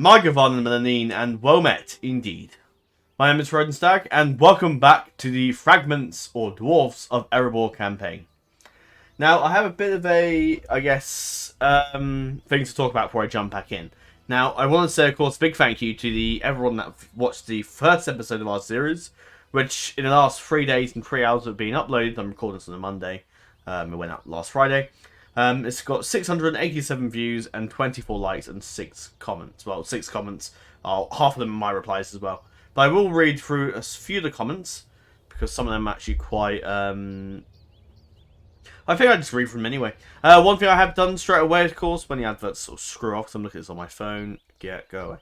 Margavon, Melanine, and Womet, indeed. My name is FrozenStag, and welcome back to the Fragments, or Dwarves of Erebor campaign. Now, I have a bit of a, thing to talk about before I jump back in. Now, I want to say, of course, a big thank you to everyone that watched the first episode of our series, which in the last 3 days and 3 hours have been uploaded. I'm recording this on a Monday. It went out last Friday. It's got 687 views and 24 likes and 6 comments. Well, 6 comments. Half of them are my replies as well. But I will read through a few of the comments, because some of them are actually quite... I think I just read from them anyway. One thing I have done straight away, of course, when the adverts sort of screw off, because I'm looking at this on my phone. Yeah, go away.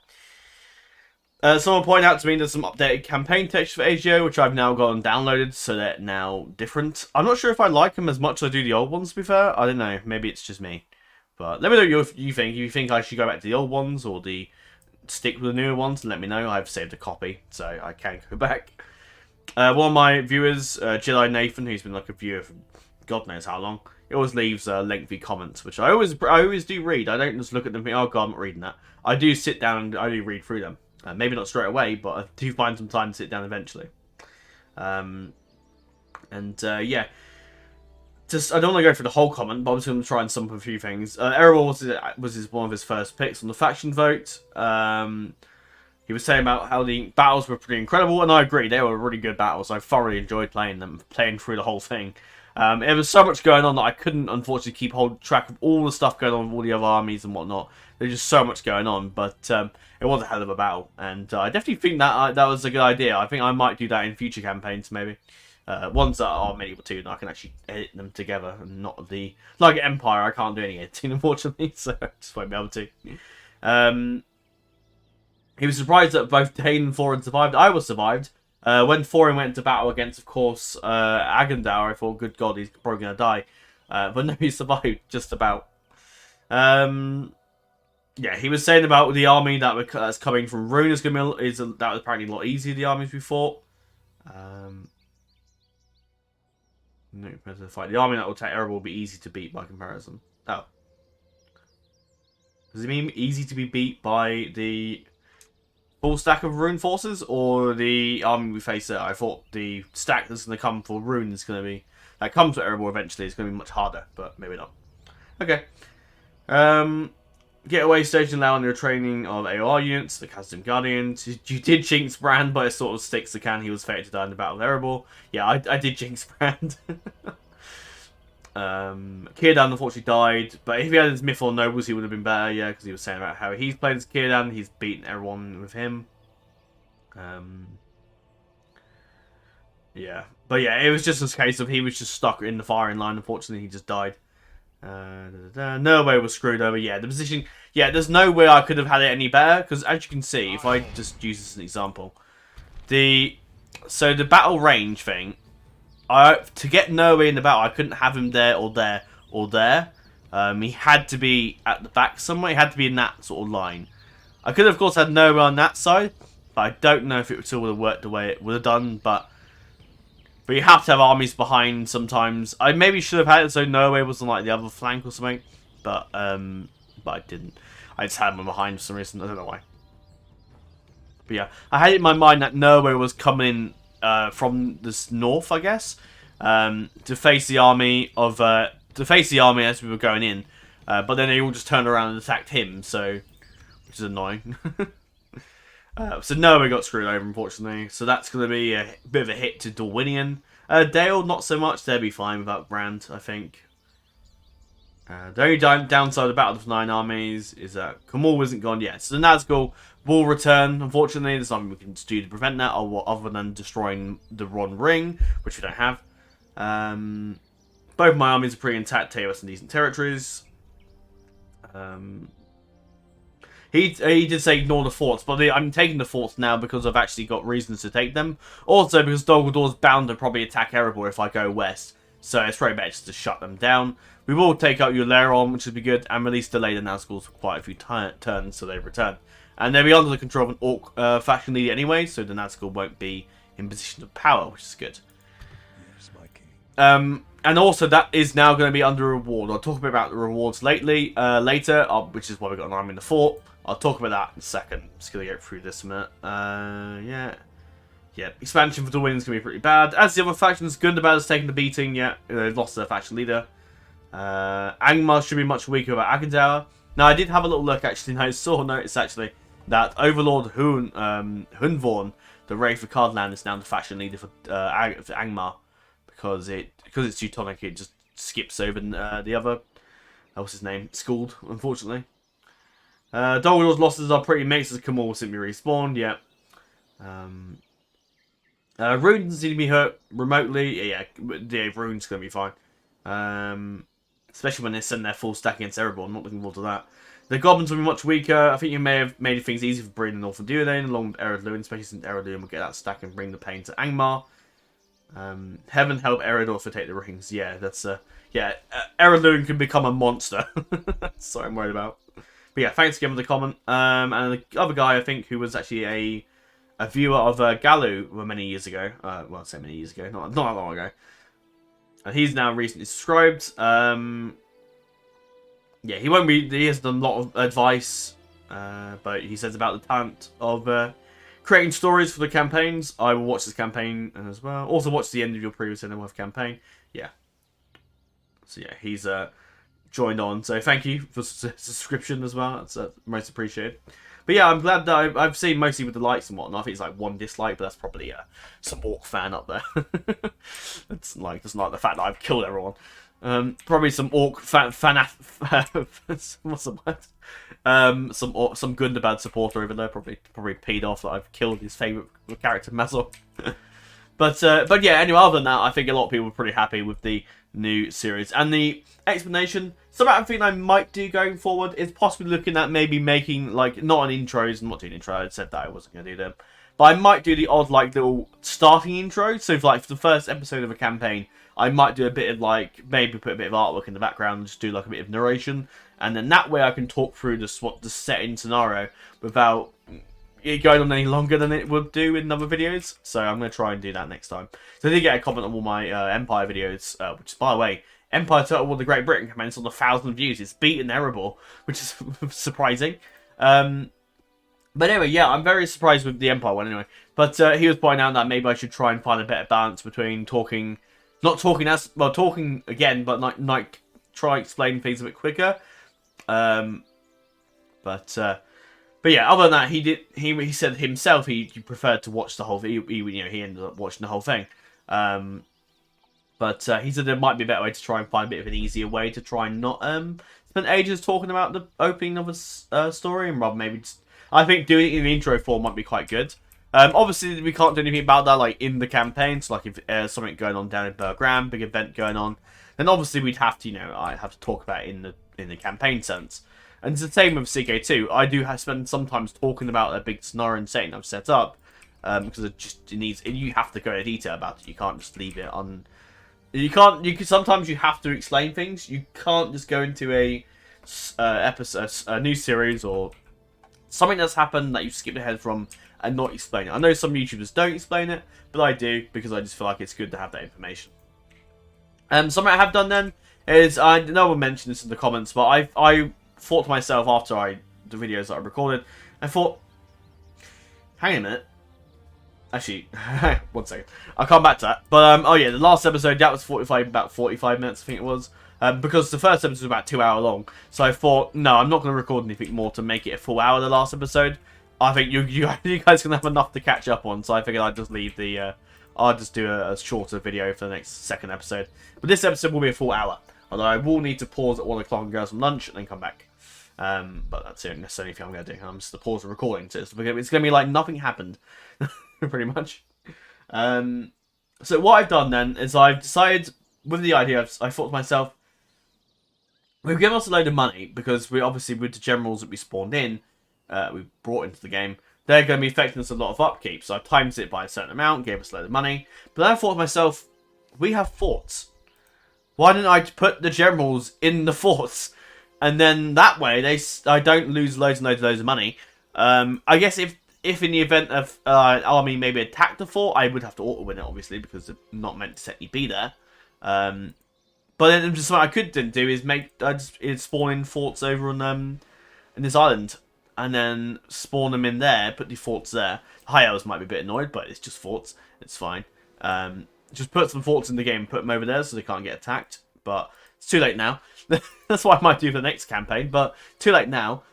Someone pointed out to me there's some updated campaign text for AGO, which I've now gotten downloaded, so they're now different. I'm not sure if I like them as much as I do the old ones, to be fair. I don't know. Maybe it's just me. But let me know what you think. If you think I should go back to the old ones, or stick with the newer ones, and let me know. I've saved a copy, so I can go back. One of my viewers, Jedi Nathan, who's been like a viewer for God knows how long, he always leaves lengthy comments, which I always do read. I don't just look at them and think, oh God, I'm not reading that. I do sit down and I do read through them. Maybe not straight away, but I do find some time to sit down eventually. Yeah. Just, I don't want to go through the whole comment, but I'm just going to try and sum up a few things. Erebor was one of his first picks on the faction vote. He was saying about how the battles were pretty incredible, and I agree, they were really good battles. I thoroughly enjoyed playing them, playing through the whole thing. There was so much going on that I couldn't, unfortunately, keep track of all the stuff going on with all the other armies and whatnot. There's just so much going on, but it was a hell of a battle, and I definitely think that was a good idea. I think I might do that in future campaigns, maybe. Ones that are medieval too, and I can actually edit them together, and not like Empire. I can't do any editing, unfortunately, so I just won't be able to. He was surprised that both Dane and Thorin survived. I was survived. When Thorin went to battle against, of course, Agendaur, I thought, good God, he's probably going to die. But no, he survived, just about. Yeah, he was saying about the army that's coming from Rune that was apparently a lot easier, the armies we fought. No, better fight. The army that will take Erebor will be easy to beat by comparison. Oh. Does it mean easy to be beat by the full stack of Rune forces, or the army we face there? I thought the stack that's going to come for Rune is going to be... That comes with Erebor eventually. It's going to be much harder, but maybe not. Okay. Getaway station allowing your training of AOR units, the Khazad Guardians. You did jinx Brand, but it sort of sticks to can. He was fated to die in the Battle of Erebor. Yeah, I did jinx Brand. Círdan unfortunately died, but if he had his Mythor Nobles, he would have been better, yeah, because he was saying about how he's played as Círdan, he's beaten everyone with him. Yeah, but yeah, it was just a case of he was just stuck in the firing line. Unfortunately, he just died. No way was screwed over. Yeah, the position. Yeah, there's no way I could have had it any better, because as you can see, if I just use this as an example, the battle range thing. To get Noe in the battle, I couldn't have him there or there or there. He had to be at the back somewhere. He had to be in that sort of line. I could have, of course, had Noe on that side, but I don't know if it still would have worked the way it would have done. But you have to have armies behind sometimes. I maybe should have had it so Noe was on like the other flank or something, but I didn't. I just had him behind for some reason. I don't know why. But yeah, I had it in my mind that Noe was coming in from this north, I guess, to face the army as we were going in. But then they all just turned around and attacked him, which is annoying. So Noah got screwed over, unfortunately. So that's going to be a bit of a hit to Dorwinion. Dale, not so much. They'll be fine without Brand, I think. The only downside of the Battle of 9 Armies is that Khormul isn't gone yet. So the Nazgul will return. Unfortunately, there's nothing we can do to prevent that, other than destroying the Ron Ring, which we don't have. Both my armies are pretty intact, take us in decent territories. He did say ignore the forts, but I'm taking the forts now because I've actually got reasons to take them. Also, because Dol Guldur bound to probably attack Erebor if I go west. So it's probably better just to shut them down. We will take out Uleron, which would be good, and release delay the Nazgûl for quite a few turns so they return. And they'll be under the control of an Orc faction leader anyway, so the Nazgûl won't be in position of power, which is good. Yes, my king. And also, that is now going to be under reward. I'll talk a bit about the rewards later, which is why we've got an army in the fort. I'll talk about that in a second. Just gonna get through this a minute. Yeah, expansion for the win is going to be pretty bad. As the other factions, Gundabad has taken the beating, yeah. They've lost their faction leader. Angmar should be much weaker about Agendour. Now, I did have a little look, actually, and I saw notice, actually, that Overlord Hunvorn, the Wraith of Cardland, is now the faction leader for Angmar. Because it's Teutonic, it just skips over the other, what's his name, Skuld, unfortunately. Dolgor's losses are pretty mixed, as Kamal will simply respawn, yeah. Rune doesn't seem to be hurt remotely. Yeah, Rune's going to be fine. Especially when they send their full stack against Erebor. I'm not looking forward to that. The Goblins will be much weaker. I think you may have made things easy for Breen and North and Duodane, along with Eredluin, especially since Eredluin will get that stack and bring the pain to Angmar. Heaven help Eredor to take the rings. Yeah, that's... Eredluin can become a monster. That's what I'm worried about. But yeah, thanks again for the comment. And the other guy, I think, who was actually a viewer of Galu many years ago. Well, I say many years ago, not that long ago. And he's now recently subscribed. Yeah, he has done a lot of advice, but he says about the talent of creating stories for the campaigns. I will watch this campaign as well. Also watch the end of your previous NMF campaign. Yeah. So yeah, he's joined on. So thank you for subscription as well. That's most appreciated. But yeah, I'm glad that I've seen mostly with the likes and whatnot. I think it's like 1 dislike, but that's probably some Orc fan up there. It's like, doesn't like the fact that I've killed everyone. Probably some Orc what's the word? Some Gundabad supporter over there probably peed off that I've killed his favourite character, Mazor. But yeah, anyway, other than that, I think a lot of people are pretty happy with the new series. And the explanation, something I think I might do going forward is possibly looking at maybe making, like, not an intros. I'm not doing intro, I said that I wasn't going to do them. But I might do the odd, like, little starting intro. So, for the first episode of a campaign, I might do a bit of, like, maybe put a bit of artwork in the background and just do, like, a bit of narration. And then that way I can talk through the setting scenario without it going on any longer than it would do in other videos. So I'm going to try and do that next time. So I did get a comment on all my Empire videos, which, by the way, Empire Total War the Great Britain comments on 1,000 views. It's beaten Erebor, which is surprising. But anyway, yeah, I'm very surprised with the Empire one anyway. But he was pointing out that maybe I should try and find a better balance between talking again, but like try explaining things a bit quicker. But yeah, other than that, he said himself he preferred to watch the whole video. He ended up watching the whole thing. But he said there might be a better way to try and find a bit of an easier way to try and not spend ages talking about the opening of a story, and rather maybe just, I think doing it in the intro form might be quite good. Obviously, we can't do anything about that, like, in the campaign. So, like, if there's something going on down in Bergram, big event going on, then obviously we'd have to, I have to talk about it in the campaign sense. And it's the same with CK2. I do spend sometimes talking about a big scenario and setting I've set up, because it needs. You have to go into detail about it. You can't just leave it on. Sometimes you have to explain things. You can't just go into a new series or something that's happened that you skipped ahead from and not explain it. I know some YouTubers don't explain it, but I do because I just feel like it's good to have that information. Something I have done then is, I know I mentioned this in the comments, but I thought to myself after the videos that I recorded, I thought, hang on a minute. Actually, 1 second. I'll come back to that. But, oh yeah, the last episode, that was about 45 minutes, I think it was. Because the first episode was about 2 hours long. So I thought, no, I'm not going to record anything more to make it a full hour, the last episode. I think you guys can have enough to catch up on. So I figured I'd just leave I'll just do a shorter video for the next second episode. But this episode will be a full hour. Although I will need to pause at 1 o'clock and go some lunch and then come back. But that's the only thing I'm going to do. I'm just to pause the recording. So it's going to be like nothing happened. Pretty much. So what I've done then is I've decided, with the idea, I thought to myself, we've given us a load of money because we obviously, with the generals that we spawned in, we brought into the game, they're going to be affecting us a lot of upkeep. So I timed it by a certain amount, gave us a load of money. But then I thought to myself, we have forts. Why didn't I put the generals in the forts? And then that way, I don't lose loads and loads of money. I guess if in the event of an army maybe attacked the fort, I would have to auto-win it, obviously, because it's not meant to technically be there. But then just what I could do is spawn in forts over on in this island. and then spawn them in there, put the forts there. High elves might be a bit annoyed, but it's just forts. It's fine. Just put some forts in the game and put them over there so they can't get attacked. But it's too late now. That's what I might do for the next campaign, but too late now.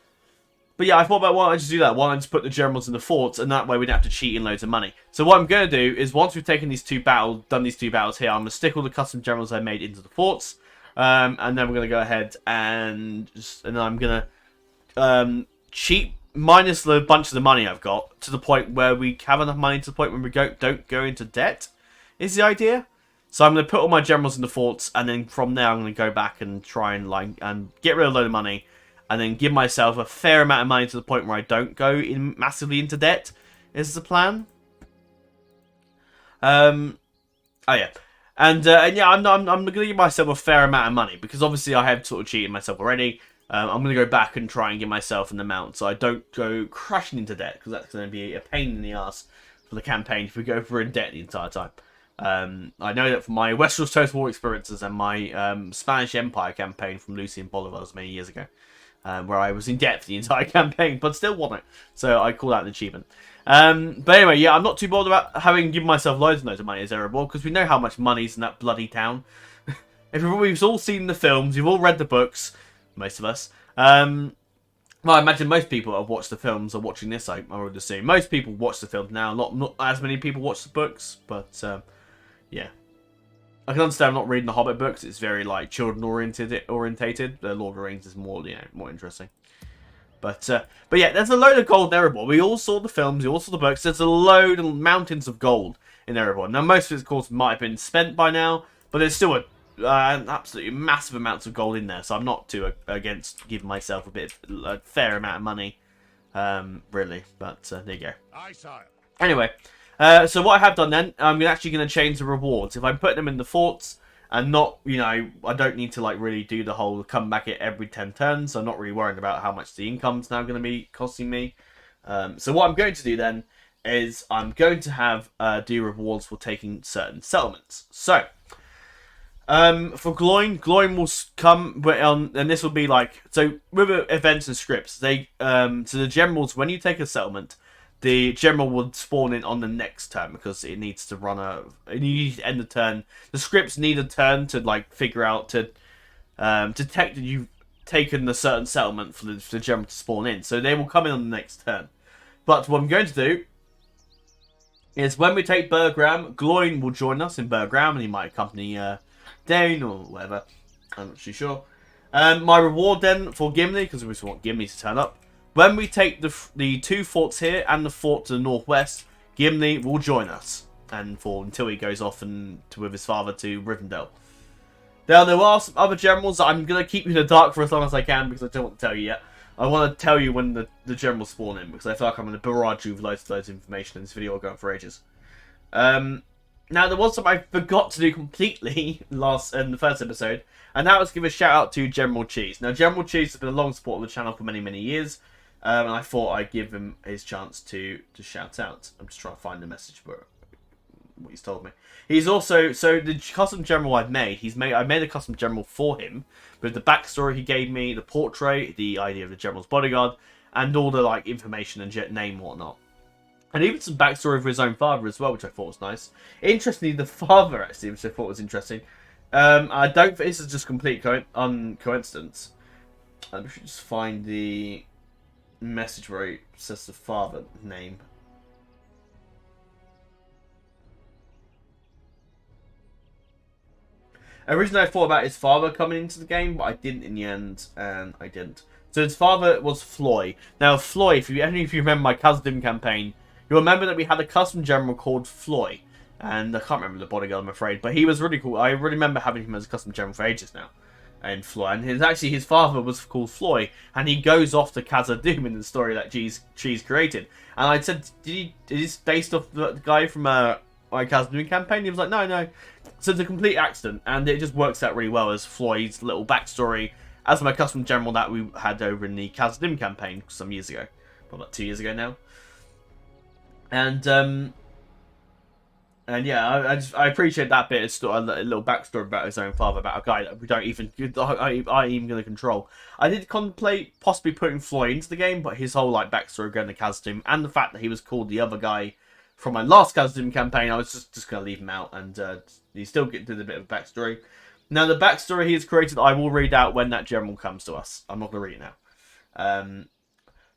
But yeah, I thought about why don't I just do that? Why don't I just put the generals in the forts, and that way we don't have to cheat in loads of money. So what I'm going to do is, once we've taken these done these two battles here, I'm going to stick all the custom generals I made into the forts, and then we're going to go ahead and then I'm going to cheat minus the bunch of the money I've got to the point where we have enough money to the point where we don't go into debt. Is the idea? So I'm going to put all my generals in the forts, and then from there I'm going to go back and try and get rid of a load of money. And then give myself a fair amount of money to the point where I don't go massively into debt. Is the plan? Oh yeah, and yeah, I'm gonna give myself a fair amount of money because obviously I have sort of cheated myself already. I'm gonna go back and try and give myself an amount so I don't go crashing into debt, because that's gonna be a pain in the ass for the campaign if we go for in debt the entire time. I know that from my Westeros Total War experiences and my Spanish Empire campaign from Lucien Bolivar's many years ago. Where I was in debt for the entire campaign, but still won it. So I call that an achievement. But anyway, yeah, I'm not too bothered about having given myself loads and loads of money as Erebor, because we know how much money's in that bloody town. We've all seen the films, you've all read the books, most of us. Well, I imagine most people that have watched the films are watching this, I would assume. Most people watch the films now, not as many people watch the books, but yeah. I can understand I'm not reading the Hobbit books. It's very like children orientated. The Lord of the Rings is more more interesting. But yeah, there's a load of gold in Erebor. We all saw the films, we all saw the books. There's a load of mountains of gold in Erebor. Now most of it, of course, might have been spent by now, but there's still an absolutely massive amounts of gold in there. So I'm not too against giving myself a fair amount of money, really. But there you go. Aye, sire. Anyway. So what I have done then, I'm actually going to change the rewards. If I put them in the forts and not, I don't need to like really do the whole come back at every 10 turns. So I'm not really worried about how much the income's now going to be costing me. So what I'm going to do then is I'm going to have do rewards for taking certain settlements. So for Gloin will come, and this will be like, so with events and scripts, so the generals, when you take a settlement, the general would spawn in on the next turn because it needs to you need to end the turn. The scripts need a turn to like figure out to detect that you've taken a certain settlement for the general to spawn in. So they will come in on the next turn. But what I'm going to do is when we take Bergram, Gloin will join us in Bergram, and he might accompany Dane or whatever. I'm not too sure. My reward then for Gimli, because we just want Gimli to turn up. When we take the two forts here and the fort to the northwest, Gimli will join us, and until he goes off with his father to Rivendell. Now there are some other generals that I'm gonna keep you in the dark for as long as I can because I don't want to tell you yet. I want to tell you when the generals spawn in because I feel like I'm gonna barrage you with loads of information in this video. I'll go on for ages. Now there was something I forgot to do completely in the first episode, and that was give a shout out to General Cheese. Now General Cheese has been a long supporter of the channel for many years. And I thought I'd give him his chance to shout out. I'm just trying to find the message for what he's told me. He's also, so the custom general I made a custom general for him with the backstory he gave me, the portrait, the idea of the general's bodyguard, and all the like information and name and whatnot. And even some backstory of his own father as well, which I thought was nice. Interestingly, the father actually, which I thought was interesting. I don't think this is just complete coincidence. I should just find the message where it says the father name. Originally I thought about his father coming into the game, but I didn't in the end, and I didn't. So his father was Floy. Now Floy, if you remember my custom campaign, you'll remember that we had a custom general called Floy. And I can't remember the bodyguard, I'm afraid, but he was really cool. I really remember having him as a custom general for ages now. And Floy, and his father was called Floy, and he goes off to Khazad-dûm in the story that Cheese created. And I said, is this based off the guy from my Khazad-dûm campaign? He was like, no. So it's a complete accident, and it just works out really well as Floyd's little backstory as my custom general that we had over in the Khazad-dûm campaign some years ago, probably about 2 years ago now. And And yeah, I appreciate that bit. It's a little backstory about his own father, about a guy that we don't even I even going to control. I did contemplate possibly putting Floyd into the game, but his whole like backstory going to Khazad-dûm and the fact that he was called the other guy from my last Khazad-dûm campaign, I was just going to leave him out, and he still did a bit of backstory. Now the backstory he has created, I will read out when that general comes to us. I'm not going to read it now.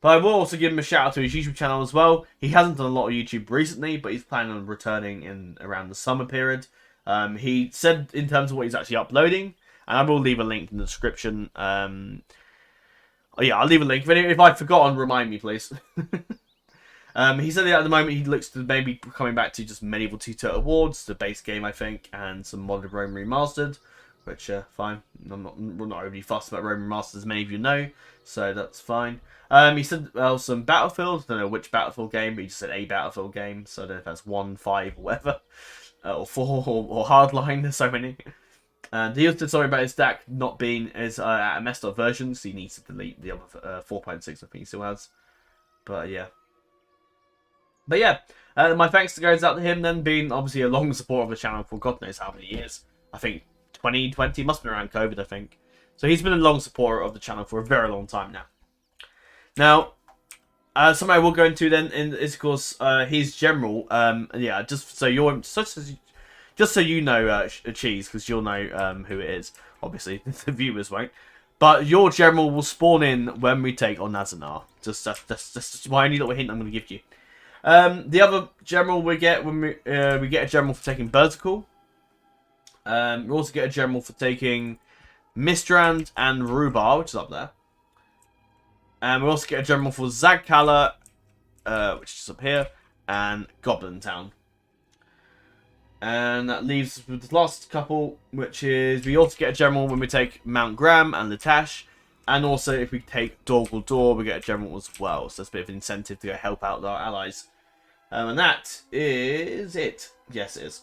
But I will also give him a shout out to his YouTube channel as well. He hasn't done a lot of YouTube recently, but he's planning on returning in around the summer period. He said in terms of what he's actually uploading, and I will leave a link in the description. Yeah, I'll leave a link. If I've forgotten, remind me, please. He said that at the moment he looks to maybe coming back to just Medieval Tea Turtle Awards, the base game, I think, and some modded Rome Remastered, which, fine. We're not overly fussed about Rome Remastered, as many of you know, so that's fine. He said, well, some Battlefield. I don't know which Battlefield game, but he just said a Battlefield game. So I don't know if that's 1, 5, or whatever. Or 4, or Hardline. There's so many. And he also said something about his DAC not being at a messed up version. So he needs to delete the other 4.6, I think he still has. But yeah. But yeah. My thanks goes out to him then, being obviously a long supporter of the channel for God knows how many years. I think 2020. Must have been around COVID, I think. So he's been a long supporter of the channel for a very long time now. Now, something I will go into then is, of course, his general. Yeah, just so you know, Cheese, because you'll know who it is. Obviously, the viewers won't. But your general will spawn in when we take on Nazanar. That's my only little hint I'm going to give you. The other general we get when we get a general for taking Bertical. We also get a general for taking Mistrand and Rubar, which is up there. And we also get a general for Zagkala, which is up here, and Goblin Town. And that leaves us with the last couple, which is we also get a general when we take Mount Graham and Latash. And also if we take Dor Guldur, we get a general as well. So that's a bit of an incentive to go help out our allies. And that is it. Yes, it is.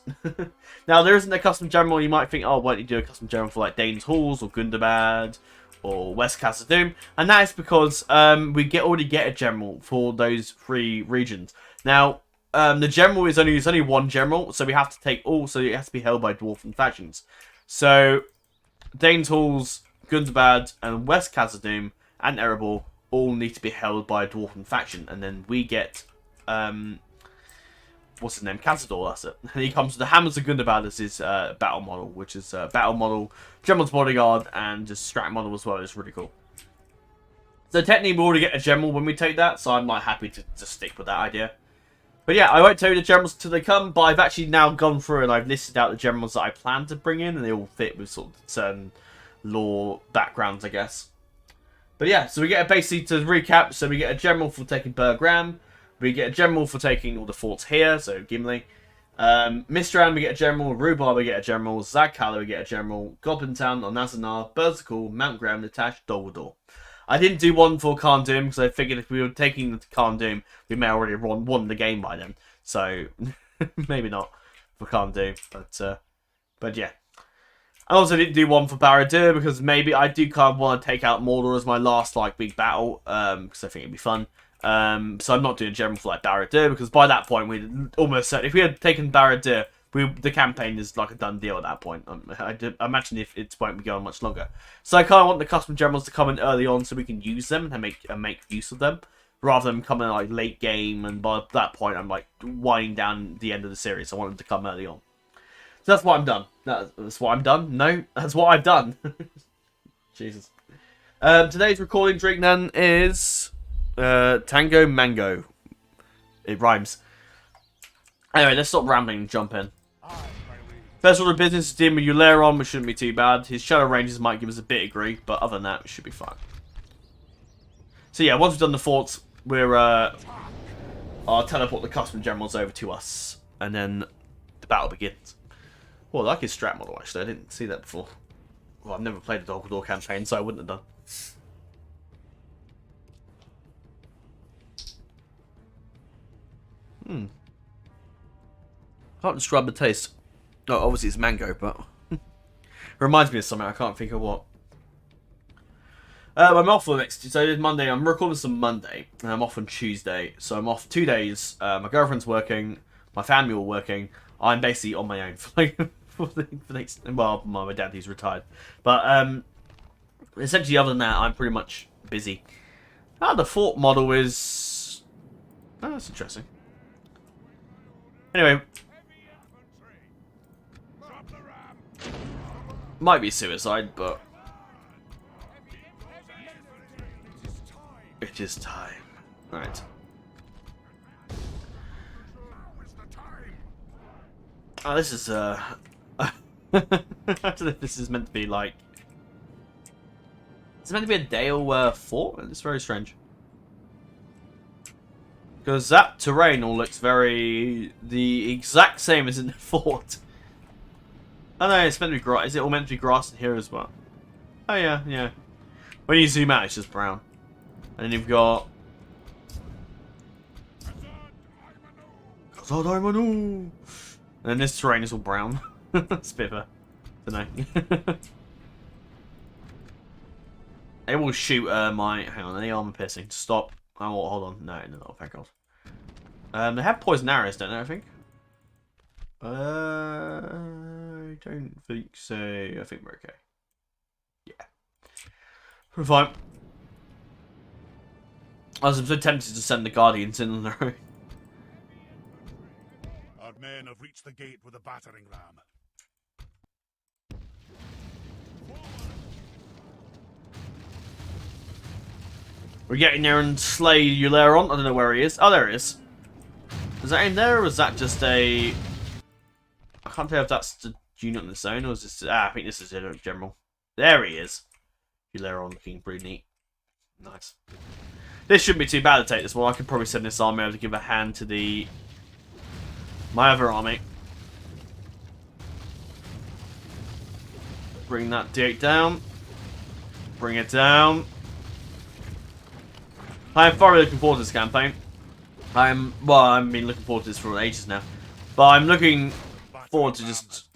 Now, there isn't a custom general. You might think, oh, why don't you do a custom general for like Dane's Halls or Gundabad or West Khazad-dûm? And that is because we already get a general for those 3 regions. Now, the general is only one general, so we have to take all. So it has to be held by Dwarven factions. So Dane's Halls, Gundabad, and West Khazad-dûm and Erebor all need to be held by a Dwarven faction, and then we get what's his name? Cazador, that's it. And he comes with the Hammers of Gundabad as his battle model, which is battle model, General's Bodyguard, and just strat model as well. It's really cool. So technically we already get a general when we take that, so I'm like happy to just stick with that idea. But yeah, I won't tell you the generals till they come, but I've actually now gone through and I've listed out the generals that I plan to bring in, and they all fit with sort of certain lore backgrounds, I guess. But yeah, so we get basically, to recap, so we get a general for taking Bergram. We get a general for taking all the forts here, so Gimli. Mistran, we get a general. Rubar, we get a general. Zagkala, we get a general. Goblin Town, or Nazanar, Berzical, Mount Graham, Natash, Dol. I didn't do one for Khan Doom, because I figured if we were taking the Khan Doom, we may already won the game by then. So, maybe not for Khan Doom, but yeah. I also didn't do one for Barad-dûr, because maybe I do kind of want to take out Mordor as my last, like, big battle, because I think it'd be fun. So I'm not doing a general for like Barad-dûr, because by that point we'd almost said if we had taken Barad-dûr, the campaign is like a done deal at that point. I imagine if it won't be going much longer. So I kind of want the custom generals to come in early on so we can use them and make use of them, rather than coming like late game. And by that point I'm like winding down the end of the series. I want them to come early on. So that's what I'm done. That's what I'm done. No, that's what I've done. Jesus. Today's recording drink then is Tango Mango. It rhymes. Anyway, let's stop rambling and jump in. First order of business is dealing with Euleron, which shouldn't be too bad. His Shadow Rangers might give us a bit of grief, but other than that, it should be fine. So yeah, once we've done the forts, I'll teleport the custom generals over to us, and then the battle begins. Well, I like his strat model, actually. I didn't see that before. Well, I've never played the Dol Guldur campaign, so I wouldn't have done. Can't describe the taste. Oh, obviously it's mango, but reminds me of something. I can't think of what. I'm off for the next. So it's Monday. I'm recording this on Monday, and I'm off on Tuesday. So I'm off 2 days. My girlfriend's working. My family are working. I'm basically on my own for like for the next. Well, my dad, he's retired, but essentially other than that, I'm pretty much busy. Ah, the fort model is. Oh, that's interesting. Anyway, might be suicide, but it is time. Right. Oh, this is I don't know if this is meant to be like. It's meant to be a Dale fort. It's very strange. Because that terrain all looks the exact same as in the fort. Oh no, it's meant to be grass. Is it all meant to be grass in here as well? Oh yeah, yeah. When you zoom out, it's just brown. And then you've got. And then this terrain is all brown. It's a bit of a. Don't know. They will shoot my. Hang on, any armor piercing. Stop. Oh, hold on. No, no, thank God. They have poison arrows, don't they? I think. I don't think so. I think we're okay. Yeah. We're fine. I was so tempted to send the Guardians in on their own. Our men have reached the gate with a battering ram. We're getting there and slay Euleron. I don't know where he is. Oh, there he is. Is that him there, or is that just a... I can't tell if that's the unit on its own, or is this... I think this is a general. There he is. Euleron looking pretty neat. Nice. This shouldn't be too bad to take this one. I could probably send this army over to give a hand to my other army. Bring that D8 down. Bring it down. I am thoroughly looking forward to this campaign. Well, I've been looking forward to this for ages now. But I'm looking forward to just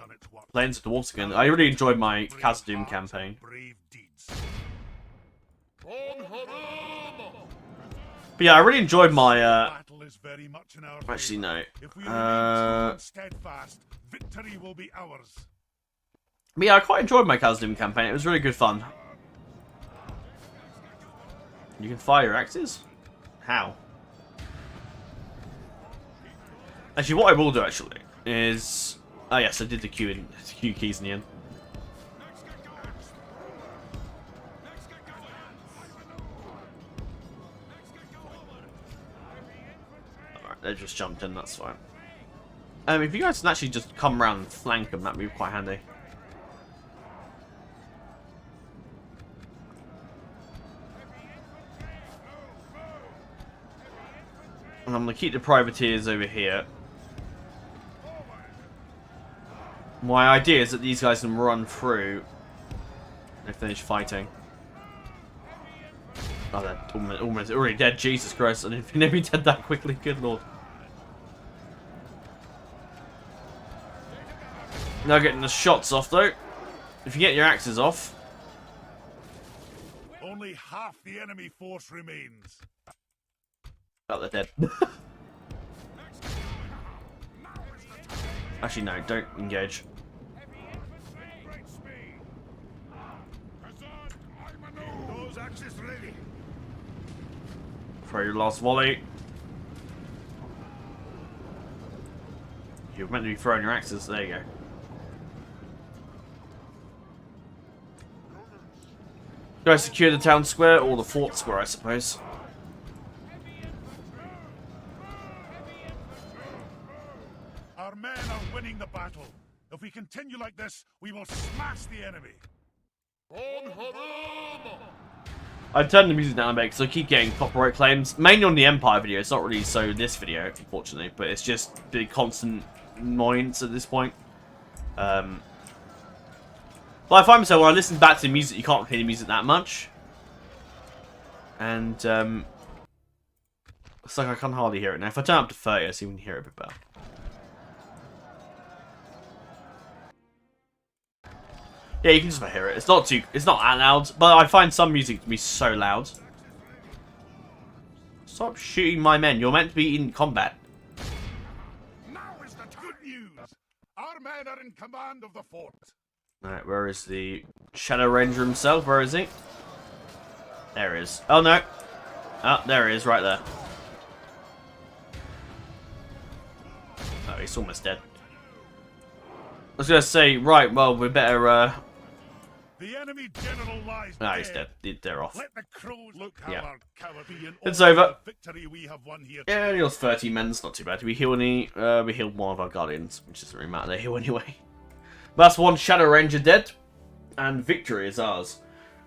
playing some Dwarves again. I really enjoyed my Khazad-dûm campaign. But yeah, I really enjoyed my, actually, no. But yeah, I quite enjoyed my Khazad-dûm campaign. It was really good fun. You can fire your axes? How? Actually, what I will do, actually, is... Oh, yes, I did the Q keys in the end. Alright, they just jumped in, that's fine. If you guys can actually just come around and flank them, that'd be quite handy. And I'm going to keep the privateers over here. My idea is that these guys can run through and finish fighting. Oh, they're almost already dead. Jesus Christ, I didn't think they'd be dead that quickly. Good lord. Now getting the shots off, though. If you get your axes off. Only half the enemy force remains. Oh, they're dead. Actually, no, don't engage. Throw your last volley. You're meant to be throwing your axes. There you go. Do I secure the town square or the fort square, I suppose? Our men are winning the battle. If we continue like this, we will smash the enemy. I've turned the music down a bit because I keep getting copyright claims. Mainly on the Empire video. It's not really so this video, unfortunately. But it's just the constant annoyance at this point. But I find myself, when I listen back to the music, you can't hear the music that much. And it's like I can hardly hear it now. If I turn up to 30, I see we can hear it a bit better. Yeah, you can just about hear it. It's not that loud, but I find some music to be so loud. Stop shooting my men. You're meant to be in combat. Now is the good news. Our men are in command of the fort. Alright, where is the Shadow Ranger himself? Where is he? There he is. Oh no! Oh, there he is, right there. Oh, he's almost dead. I was gonna say, right, well, we better, The enemy general lies Ah, dead. he's dead. They're off. Let the crows look how Yeah. our cowardly and It's all over. the victory we have won here. Yeah, he heals 30 men, it's not too bad. Did we heal any? We healed one of our guardians, which doesn't really matter, they heal anyway. But that's one Shadow Ranger dead, and victory is ours.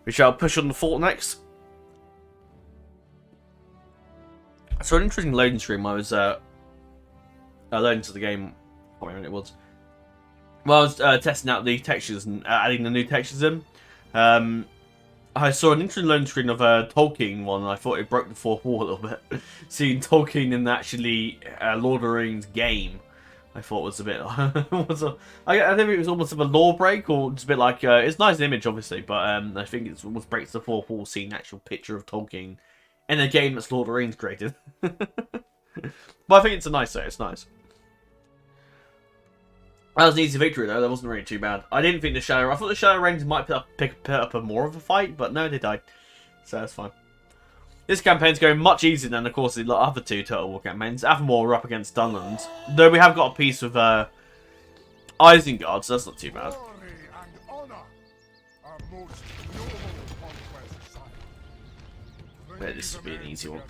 We shall push on the fort next. So an interesting loading screen. I was loading to the game. I can't remember when it was. Well, I was testing out the textures and adding the new textures in. I saw an interesting loading screen of a Tolkien one, and I thought it broke the fourth wall a little bit. Seeing Tolkien in actually Lord of the Rings game, I thought was a bit. I think it was almost of a lore break, or just a bit like it's a nice image, obviously, but I think it almost breaks the fourth wall seeing an actual picture of Tolkien in a game that's Lord of the Rings created. But I think it's a nice set. It's nice. That was an easy victory though. That wasn't really too bad. I didn't think the Shadow. I thought the Shadow Rangers might put up a more of a fight, but no, they died. So that's fine. This campaign's going much easier than, of course, the other two Total War campaigns. Avonmore, we're up against Dunland, though we have got a piece of Isengard, so that's not too bad. Glory and honor, our most noble conquest, sire. Yeah, this will be an easy one.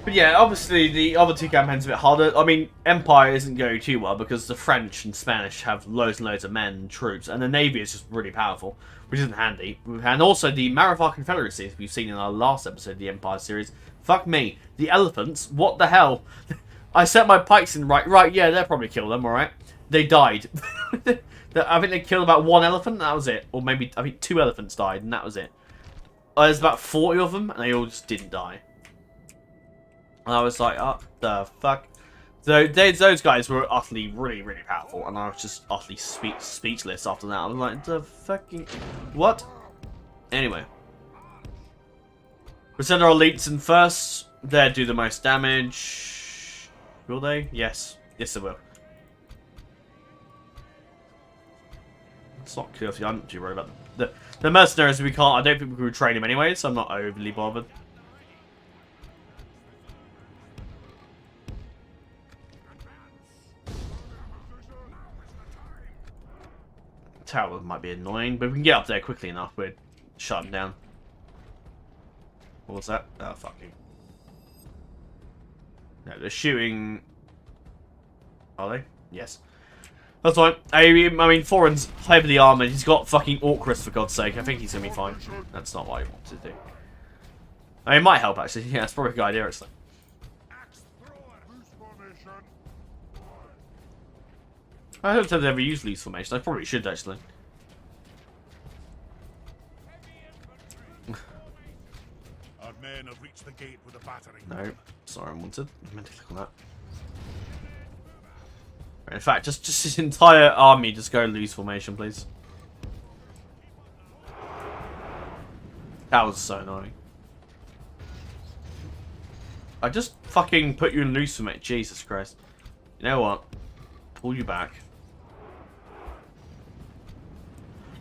But yeah, obviously the other two campaigns are a bit harder. I mean, Empire isn't going too well because the French and Spanish have loads and loads of men and troops, and the Navy is just really powerful, which isn't handy. And also the Marifar Confederacy, as we've seen in our last episode of the Empire series. Fuck me. The elephants, what the hell? I set my pikes in right, yeah, they'll probably kill them, alright? They died. I think they killed about one elephant, and that was it. Or maybe, I think 2 elephants died, and that was it. There's about 40 of them, and they all just didn't die. And I was like, oh, the fuck. So those guys were utterly, really, really powerful, and I was just utterly speechless after that. I was like, the fucking... What? Anyway. We'll send our elites in first. They'll do the most damage. Will they? Yes. Yes, they will. It's not clear. I'm not too worried about them. The mercenaries, we can't... I don't think we can retrain them anyway, so I'm not overly bothered. Tower might be annoying, but if we can get up there quickly enough, we'd shut them down. What was that? Oh, fucking. No, they're shooting... Are they? Yes. That's fine. I mean, Thorin's heavily armoured. He's got fucking Orchrist, for God's sake. I think he's going to be fine. That's not what I want to do. I mean, it might help, actually. Yeah, it's probably a good idea, actually. I don't think I've ever used loose formation. I probably should, actually. Our men have reached the gate with a battering. No. Sorry, I wanted. I meant to click on that. In fact, just this entire army, just go loose formation, please. That was so annoying. I just fucking put you in loose formation. Jesus Christ. You know what? Pull you back.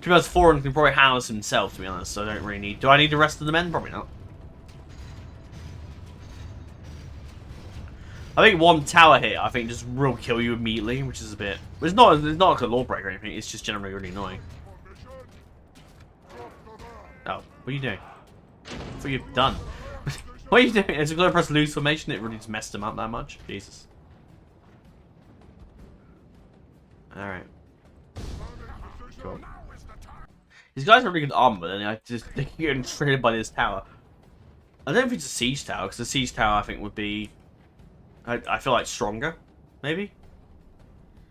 To be honest, Thorin can probably house himself, to be honest, so I don't really need... Do I need the rest of the men? Probably not. I think one tower hit, I think, just will kill you immediately, which is a bit... It's not like a law break or anything, it's just generally really annoying. Oh, what are you doing? What are you done? What are you doing? Is it going to press loose formation? It really just messed him up that much? Jesus. Alright. Cool. These guys are really good armor, but then they keep getting traded by this tower. I don't think it's a siege tower, because the siege tower I think would be... I feel like stronger, maybe?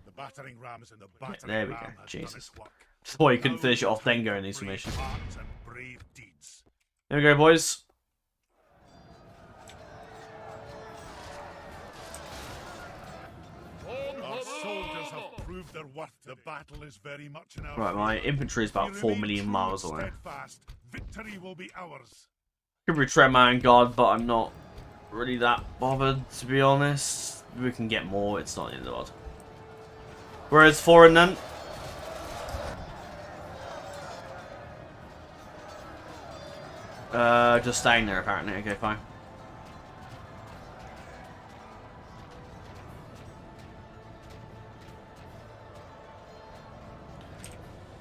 The battering rams and the Yeah, battering there we go. ram has done Jesus. its work. Just thought you couldn't finish it off then go in these formations. Brave hearts and brave deeds. There we go, boys. Our soldiers have proved their worth. The battle is very much in our Right, my favor. infantry is about We 4 remain million true miles and away. steadfast. Victory will be ours. Could retread my own guard, but I'm not really that bothered, to be honest. We can get more, it's not the end of the world. Whereas foreign then? Just staying there apparently. Okay, fine.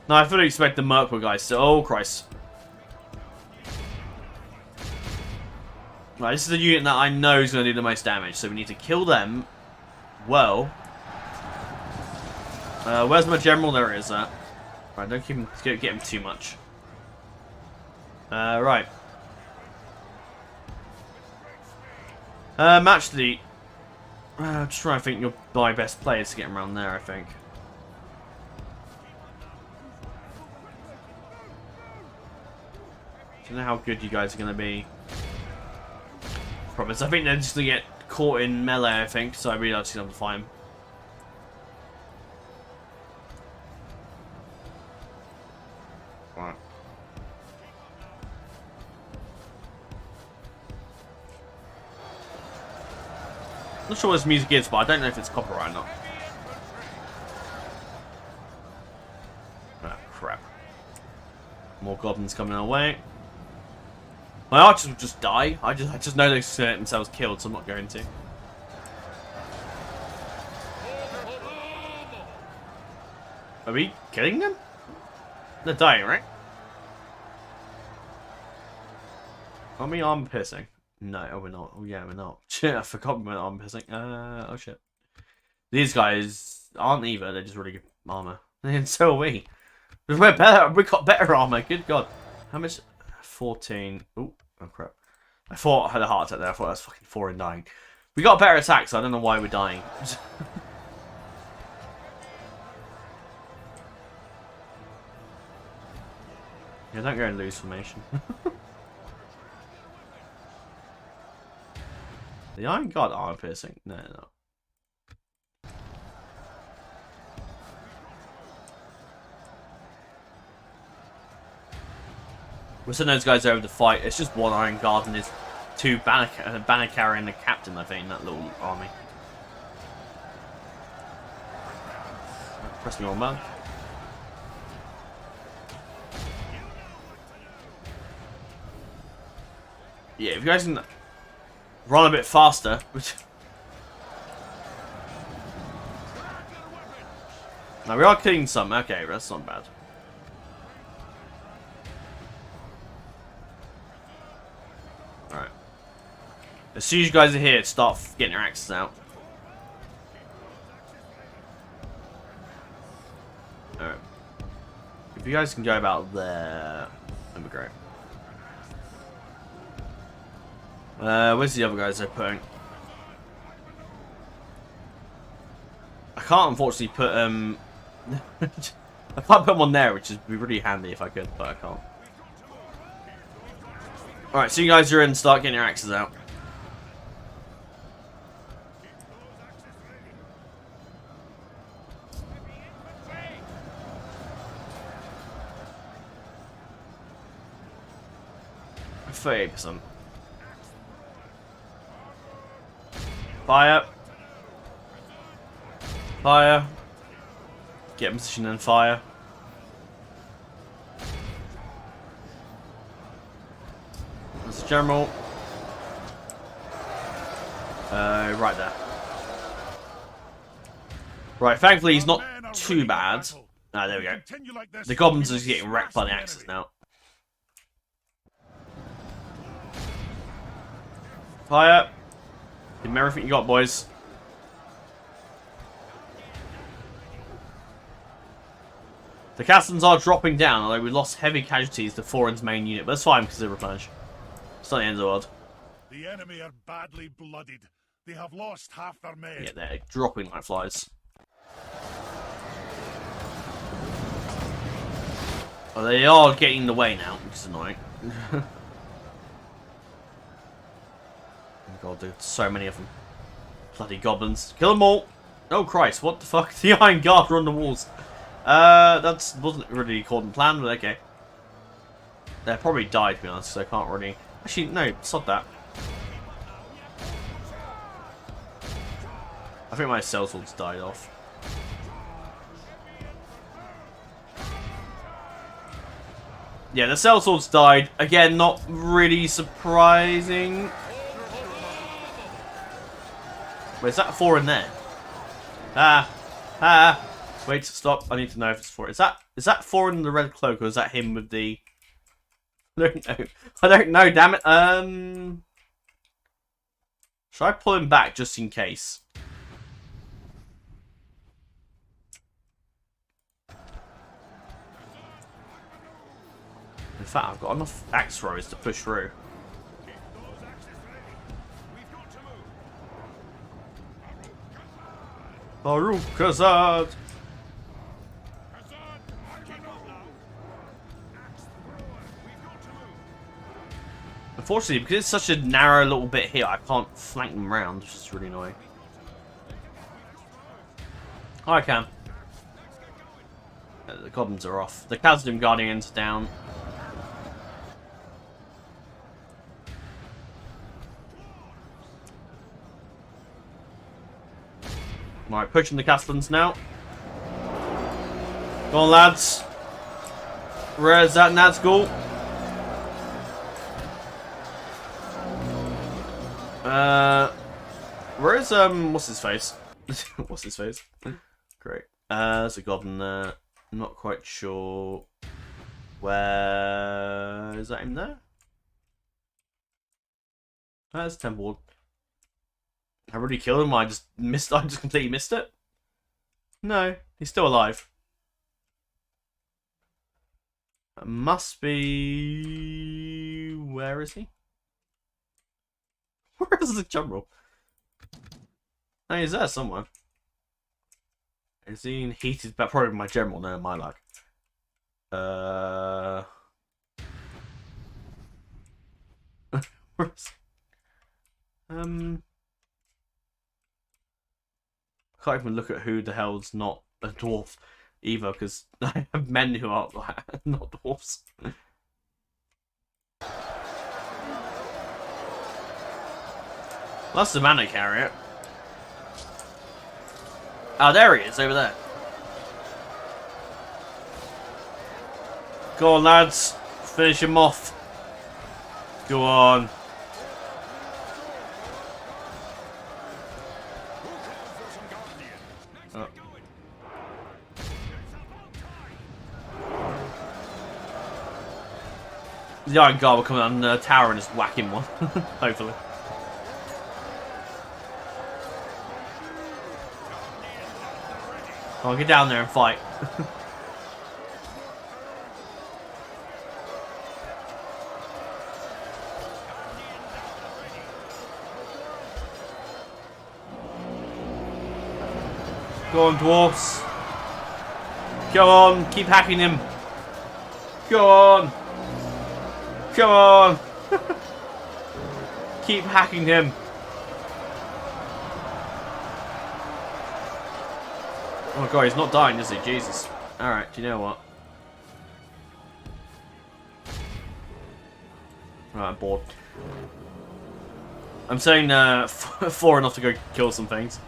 No, I fully expect the Merkwood guys to... Oh, Christ. Right, this is the unit that I know is going to do the most damage, so we need to kill them. Well. Where's my general? There it is. Right, don't keep him, get him too much. Right. Match the... just trying to think you're my best players to get him around there, I think. I don't know how good you guys are going to be. Promise. I think they're just going to get caught in melee, I think, so I really don't see them to fight him. Right. Not sure what this music is, but I don't know if it's copyright or not. Ah, crap. More goblins coming our way. My archers will just die. I just know they get themselves killed, so I'm not going to. Are we killing them? They're dying, right? Are we armor piercing? No, oh, we're not. Oh, yeah, we're not. Shit, I forgot we were armor piercing. Oh shit. These guys aren't either. They're just really good armor, and so are we. We're better. We got better armor. Good God. How much? 14. Ooh, oh crap. I thought I had a heart attack there. I thought I was fucking 4 and dying. We got better attacks, so I don't know why we're dying. Yeah, don't go and lose formation. The Iron God armor piercing? No, no. We're sending those guys over to fight. It's just one Iron Guard and his two banner carrier and the captain, I think, in that little army. Press me on, man. Yeah, if you guys can run a bit faster. Now we are killing some. Okay, that's not bad. Alright. As soon as you guys are here, start getting your axes out. Alright. If you guys can go about there, that'd be great. Where's the other guys they're putting? I can't unfortunately put I can't put them on there, which would be really handy if I could, but I can't. Alright, so you guys are in, start getting your axes out. %. Fire. Fire. Get in position and fire. There's a general. Right there. Right, thankfully he's not too bad. Ah, there we go. The goblins are just getting wrecked by the axes now. Fire. Give them everything you got, boys. The castles are dropping down, although we lost heavy casualties to Thorin's main unit, but that's fine because they replenish. It's not the end of the world. The enemy are badly blooded. They have lost half their men. Yeah, they're dropping like flies. Oh, they are getting in the way now, which is annoying. God, there's so many of them. Bloody goblins. Kill them all! Oh Christ, what the fuck? The Iron Guard are on the walls. That wasn't really according to plan, but okay. They'll probably die, to be honest, so I can't really... Actually, no, stop that. I think my sellswords died off. Yeah, the sellswords died. Again, not really surprising. Wait, is that 4 in there? Wait, stop. I need to know if it's 4. Is that 4 in the red cloak, or is that him with the... I don't know. I don't know, damn it. Should I pull him back just in case? In fact, I've got enough axe throwers to push through. Baruch Kazad! Unfortunately, because it's such a narrow little bit here, I can't flank them around, which is really annoying. Oh, I can. The goblins are off. The Khazad Guardians are down. Right, pushing the Castellans now. Go on, lads. Where's that Nazgul? Where is, what's his face? What's his face? Great. There's a goblin there. I'm not quite sure. Where is that him there? There's Temple Ward. I already killed him. I just completely missed it. No, he's still alive. It must be. Where is he? Where is the general? Oh, he's there somewhere. Is he in heated? But probably my general. No, my luck. Where is he? I can't even look at who the hell's not a dwarf either, because I have men who are not dwarfs. That's the mana carrier. Oh, there he is, over there. Go on, lads. Finish him off. Go on. Oh. The Iron Guard will come on the tower and just whack him one. Hopefully. I'll get down there and fight. Go on, dwarfs. Go on, keep hacking him. Go on. Come on. Keep hacking him. Oh my god, he's not dying, is he? Jesus. Alright, do you know what? Right, I'm bored. I'm saying 4 enough to go kill some things.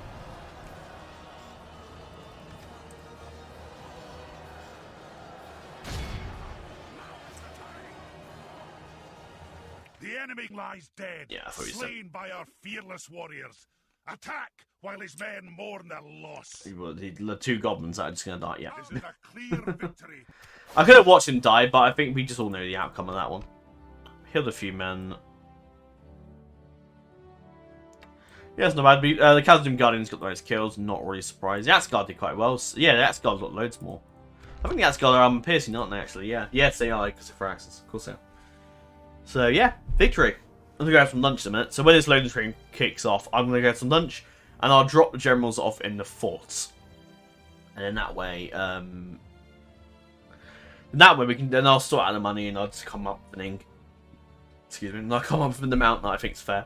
The enemy lies dead, Yeah, I thought you slain by our fearless warriors. Attack while his men mourn their loss. The 2 goblins that are just going to die, yeah. This is a clear victory. I could have watched him die, but I think we just all know the outcome of that one. Killed a few men. Yeah, it's not bad. The Khazad Guardians got the most kills, not really surprised. The Axguard did quite well. So, yeah, the Axguard got loads more. I think the Axguard are piercing, aren't they, actually? Yeah. Yes, they are, because of Firaxis. Of course they are. So, yeah, victory. I'm going to go have some lunch in a minute. So when this loading screen kicks off, I'm going to go have some lunch, and I'll drop the generals off in the forts. And in that way, we can, then I'll sort out the money, and I'll just come up and I'll come up with the amount that I think is fair.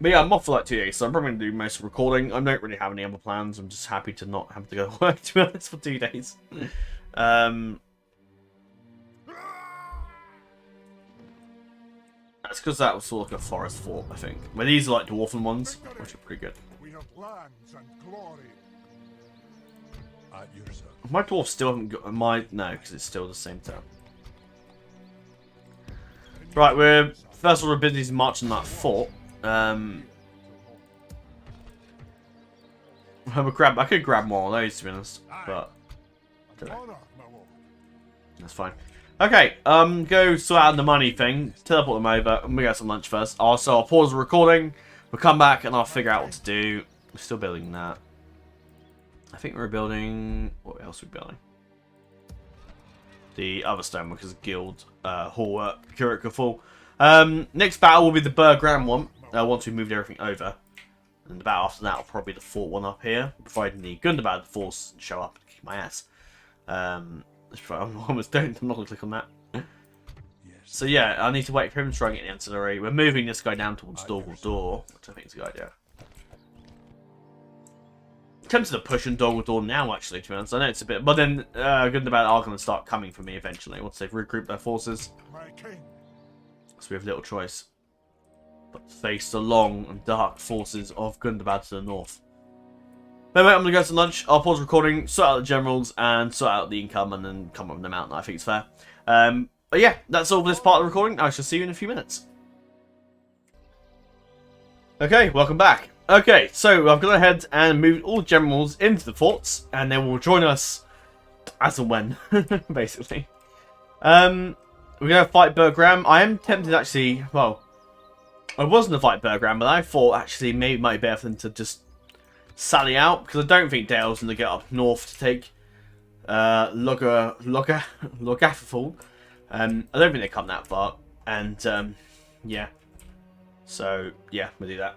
But yeah, I'm off for like 2 days, so I'm probably going to do most of the recording. I don't really have any other plans. I'm just happy to not have to go to work, to be honest, for 2 days. That's because that was sort of like a forest fort, I think. But these are like dwarven ones, which are pretty good. we have lands and glory. At your service. My dwarf still haven't got my no, because it's still the same turn. Right, we're first order of business is marching that fort. I could grab more of those to be honest, but that's fine. Okay, go sort out the money thing, teleport them over, and we got some lunch first. Also, I'll pause the recording, we'll come back, and I'll figure out what to do. We're still building that. I think we're building... What else are we building? The other stonework is guild hall curator full. Next battle will be the Bergram one, once we moved everything over. And the battle after that will probably be the fort one up here, providing the Gundabad force show up and kick my ass. I'm almost done. I'm not going to click on that. So yeah, I need to wait for him to try and get the ancillary. We're moving this guy down towards Door, which I think is a good idea. Tempted to push in Door now, actually, to be honest. I know it's a bit... But then Gundabad are going to start coming for me eventually, once they've regrouped their forces. So we have little choice but to face the long and dark forces of Gundabad to the north. But anyway, I'm going to go to lunch. I'll pause recording, sort out the generals, and sort out the income, and then come up with the mountain. I think it's fair. But yeah, that's all for this part of the recording. I shall see you in a few minutes. Okay, welcome back. Okay, so I've gone ahead and moved all the generals into the forts, and they will join us as and when, basically. We're going to fight Bergram. I am tempted, actually, well, I wasn't to fight Bergram, but I thought, actually, maybe it might be better for them to just sally out, because I don't think Dale's going to get up north to take Logathaful. I don't think they come that far, and, yeah. So, yeah, we'll do that.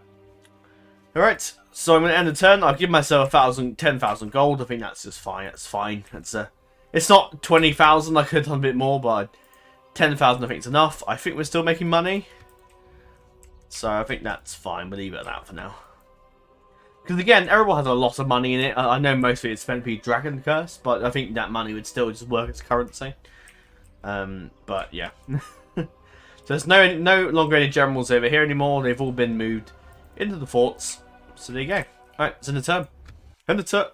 Alright, so I'm going to end the turn. I've given myself 10,000 gold. I think that's just fine. It's fine. It's not 20,000. I could have done a bit more, but 10,000 I think is enough. I think we're still making money. So I think that's fine. We'll leave it at that for now. Because again, Erebor has a lot of money in it. I know most of it's spent to be Dragon Curse, but I think that money would still just work as currency. But yeah. So there's no longer any generals over here anymore. They've all been moved into the forts. So there you go. Alright, it's in the turn. In the turn.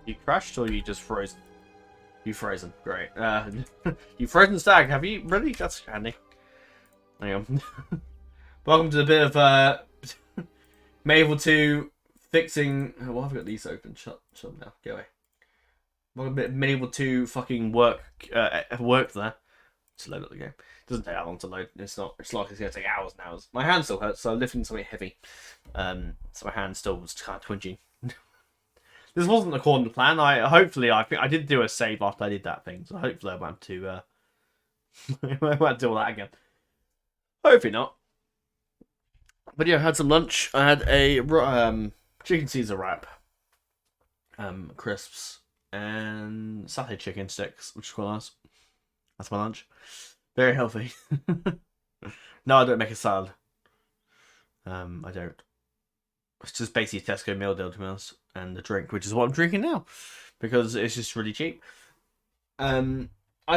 You crashed or you just frozen? You frozen. Great. You FrozenStag, have you? Really? That's handy. Hang on. Welcome to a bit of Medieval 2 fixing. Well, I've got these open. Shut them now. Go away. Welcome to a bit of Medieval 2 fucking work there. To load up the game. It doesn't take that long to load. It's like it's going to take hours and hours. My hand still hurts, so I'm lifting something heavy. So my hand still was kind of twinging. This wasn't according to plan. Hopefully I think I did do a save after I did that thing, so hopefully I won't to I won't do all that again. Hopefully not. But yeah, I had some lunch. I had a chicken Caesar wrap, crisps, and satay chicken sticks, which is quite nice. That's my lunch. Very healthy. No, I don't make a salad. I don't. It's just basically a Tesco meal deal, to be honest, and the drink, which is what I'm drinking now, because it's just really cheap. I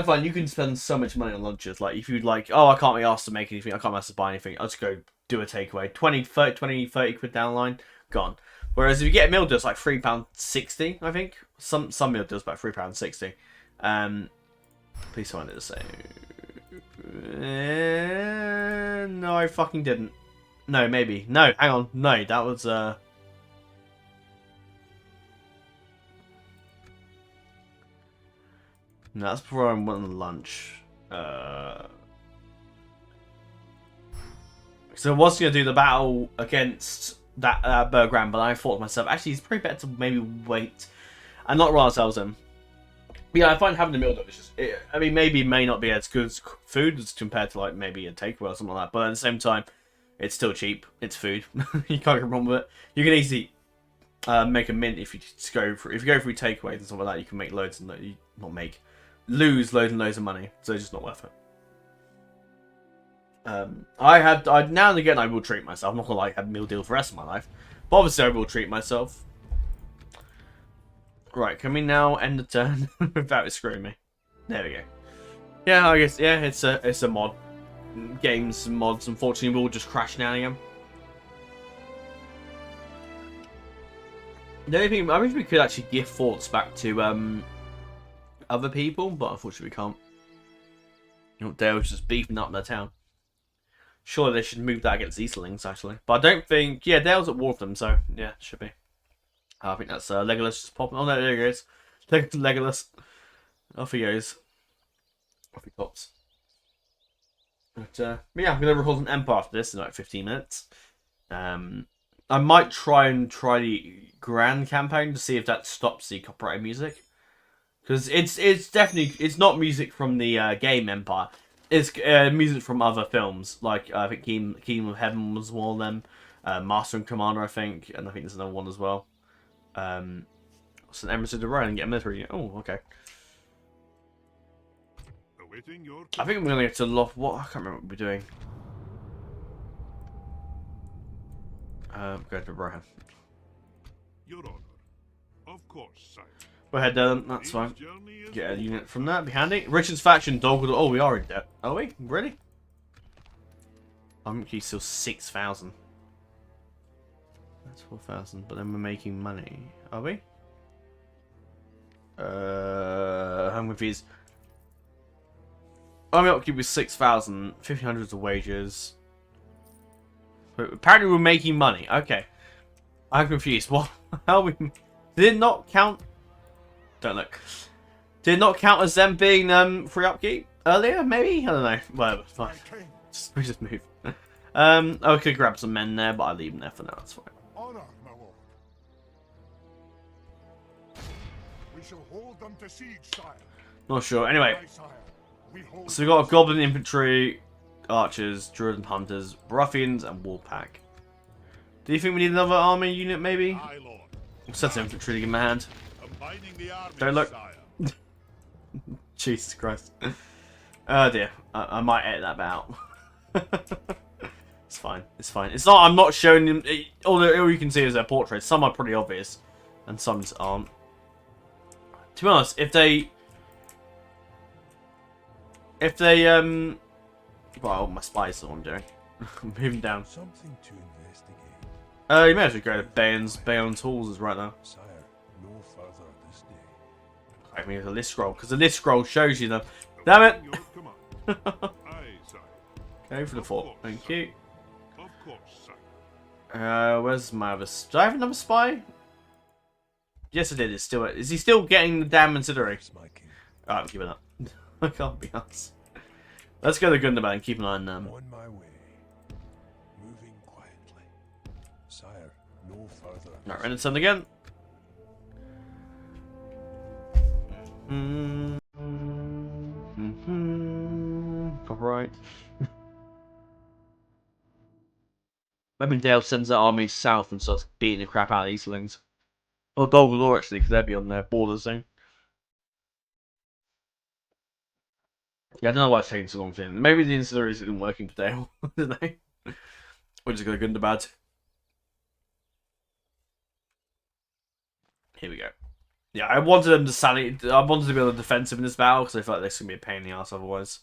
find you can spend so much money on lunches. Like, if you'd like, oh, I can't be asked to make anything, I can't be asked to buy anything, I'll just go do a takeaway. 20, 30 quid down the line, gone. Whereas if you get a meal deal, it's like £3.60, I think. Some meal deals about £3.60. Please find it the same. No, I fucking didn't. No, maybe. No, hang on. No, that was, No, that's before I went on lunch. So I was going to do the battle against that Bergram, but I thought to myself, actually, it's probably better to maybe wait and not run ourselves in. But yeah, I find having a meal delicious. I mean, maybe it may not be as good as food as compared to, like, maybe a takeaway or something like that, but at the same time, it's still cheap. It's food. You can't go wrong with it. You can easily make a mint if you just go for takeaways and stuff like that. You can make loads and lose loads and loads of money. So it's just not worth it. I now and again I will treat myself. I'm not gonna have a meal deal for the rest of my life, but obviously I will treat myself. Right, can we now end the turn without it screwing me? There we go. Yeah, I guess, yeah, it's a mod. Games mods, unfortunately, will just crash now and again. The only thing, I wish we could actually give forts back to other people, but unfortunately we can't. You know, Dale's just beefing up their town. Surely they should move that against Easterlings, actually. But I don't think, yeah, Dale's at war with them, so yeah, should be. I think that's Legolas just popping. Oh no, there he goes. Legolas. Off he goes. Off he pops. But yeah, I'm gonna record an Empire after this in like 15 minutes. I might try the Grand campaign to see if that stops the copyrighted music, because it's definitely, it's not music from the game Empire. It's music from other films, like I think Kingdom of Heaven was one of them, Master and Commander I think, and I think there's another one as well. St. Emerson to Ryan and get a military. Oh, okay. I think we're gonna get to Loft. What? I can't remember what we're doing. Go to Rohan. Your Honor. Of course, sire. Go ahead, Dylan. That's fine. Get a unit from that. Be handy. Richard's faction, Dog. Oh, we are in debt. Are we? Really? I'm actually still 6,000. That's 4,000. But then we're making money. Are we? I'm confused. I'm upkeep with 6,000. 1,500 of wages. But apparently we're making money. Okay. I'm confused. What? How we? Did it not count? Don't look. Did it not count as them being free upkeep earlier? Maybe? I don't know. Whatever. Fine. We just move. I could grab some men there, but I'll leave them there for now. That's fine. Honor, my lord. We shall hold them to siege, sire. Not sure. Anyway. Aye, sire. We hold So we got Goblin Infantry, Archers, Druid Hunters, Ruffians, and Warpack. Do you think we need another army unit, maybe? Aye, lord. Set infantry to give him a hand. Combining the armies, Don't look. sire. Jesus Christ. Oh dear. I might edit that bit out. It's fine. It's fine. It's not. I'm not showing them. All you can see is their portraits. Some are pretty obvious, and some just aren't. To be honest, if they, well, my spies is what I'm doing. Moving down. Something to investigate. You may as well go to Baion's Halls is right now. Sire, no further this day. I mean, it's a list scroll, because the list scroll shows you them. Damn it! Your command. Aye, sire. Go for the fort. Thank you. Of course, sire. Where's my other... Do I have another spy? Yes, I did. It's still... Is he still getting the damn ancillary? It's my king. Alright, I'm keeping up. I can't be asked. Let's go to Gundabad and keep an eye on them. On my way. Moving quietly. Sire, no further. Alright, run and send again. Copyright. Dale sends their army south and starts beating the crap out of Easterlings. Or Dol Guldur, actually, because they'll be on their borders soon. Yeah, I don't know why it's taking so long for him. Maybe the ancillary isn't working for Dale. I don't know. We're just going to Gundabad. Here we go. Yeah, I wanted them to sally. I wanted to be on the defensive in this battle because I felt like this was going to be a pain in the ass otherwise.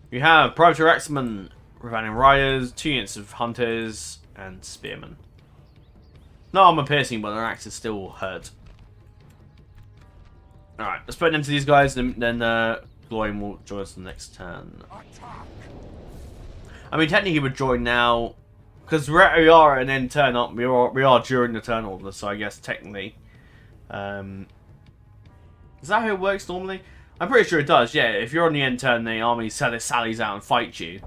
We have Private Axeman, Ravanian Riders, 2 units of Hunters, and Spearmen. No armor piercing, but their axes still hurt. Alright, let's put an end to these guys, and then Gloin will join us the next turn. I mean, technically he would join now, because we are at an end turn up. We are during the turn order, so I guess technically. Is that how it works normally? I'm pretty sure it does, yeah. If you're on the end turn, the army sallies out and fights you.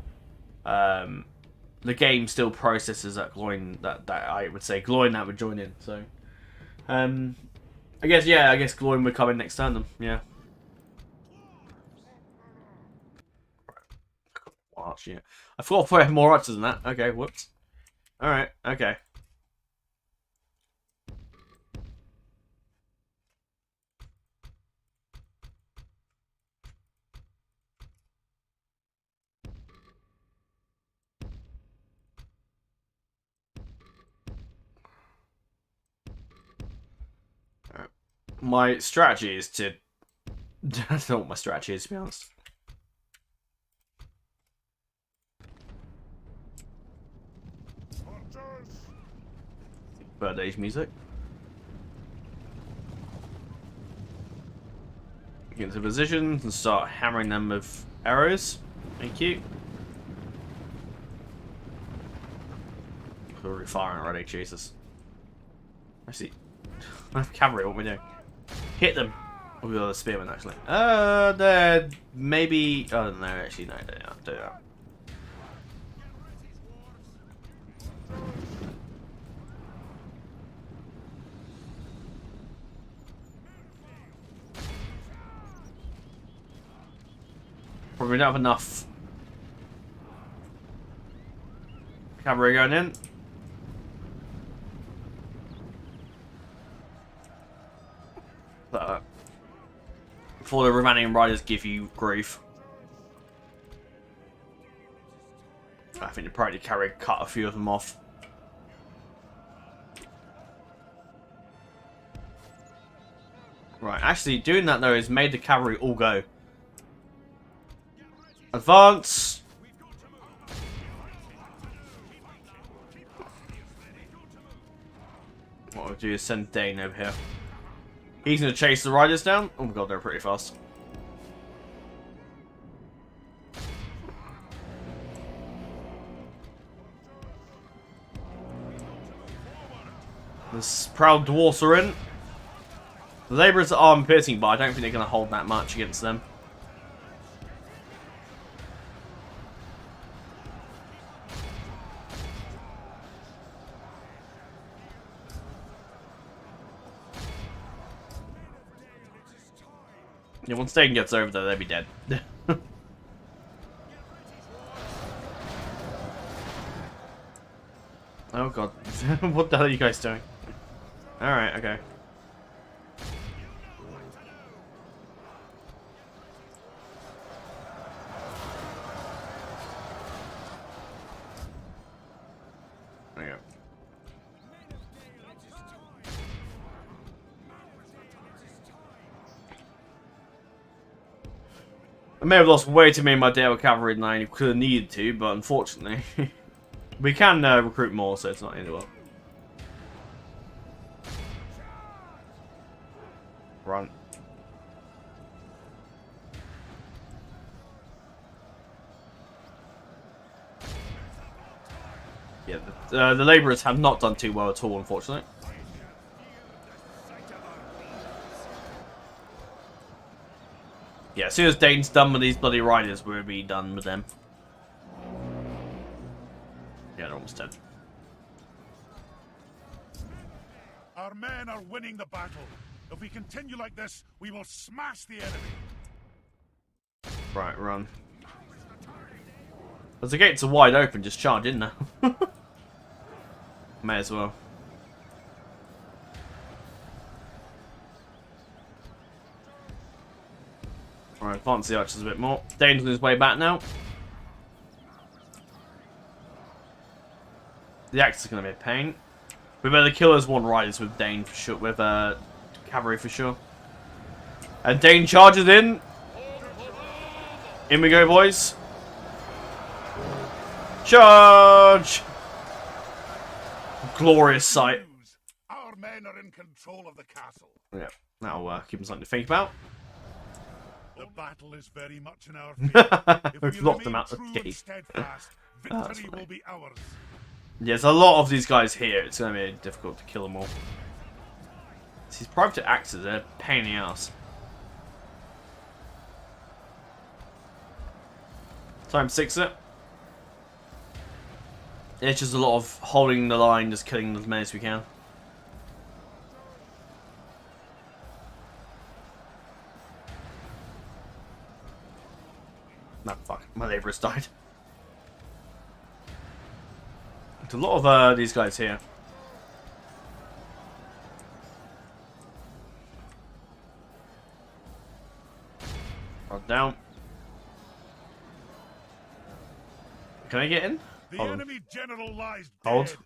The game still processes that Gloin, that I would say Gloin that would join in. So, I guess Gloin would come in next turn. Then, yeah. Arch, yeah. I thought I had more archers than that. Okay, whoops. All right, okay. My strategy is to That's not what my strategy is, to be honest. Birdage music. Get into position and start hammering them with arrows. Thank you. We're already firing already, Jesus. Actually, I have cavalry, what are we doing? Hit them! Oh, we got a spearman actually. They're maybe. Oh, no, actually, no, they don't do that. Probably don't have enough cavalry going in. Before the remaining riders give you grief. I think you probably cut a few of them off. Right, actually doing that though has made the cavalry all go. Advance! What I'll do is send Dane over here. He's going to chase the riders down. Oh my god, they're pretty fast. The proud dwarfs are in. The labourers are arm piercing, but I don't think they're going to hold that much against them. Yeah, once Dane gets over there, they'll be dead. Oh god. What the hell are you guys doing? Alright, okay. There you go. I may have lost way too many of my Dale cavalry than I could have needed to, but unfortunately, we can recruit more, so it's not any well. Run. Yeah, the labourers have not done too well at all, unfortunately. Yeah, as soon as Dane's done with these bloody riders, we'll be done with them. Yeah, they're almost dead. Our men are winning the battle. If we continue like this, we will smash the enemy. Right, run. As the gates are wide open, just charge in now. May as well. Alright, advance the archers a bit more. Dane's on his way back now. The axe is going to be a pain. We better kill those one riders with Dane for sure, with cavalry for sure. And Dane charges in. In we go, boys. Charge! Glorious sight. Our men are in control of the castle. Yeah, that'll give him something to think about. The battle is very much in our favor. If We've we locked them remain out the true and gate. steadfast, That's victory funny. will be ours. There's a lot of these guys here. It's going to be difficult to kill them all. These private axes, they're a pain in the ass. Time 6 it. It's just a lot of holding the line, just killing as many as we can. No, fuck. My labourers died. There's a lot of these guys here. Run down. Can I get in? The Hold on. enemy general lies Hold. dead.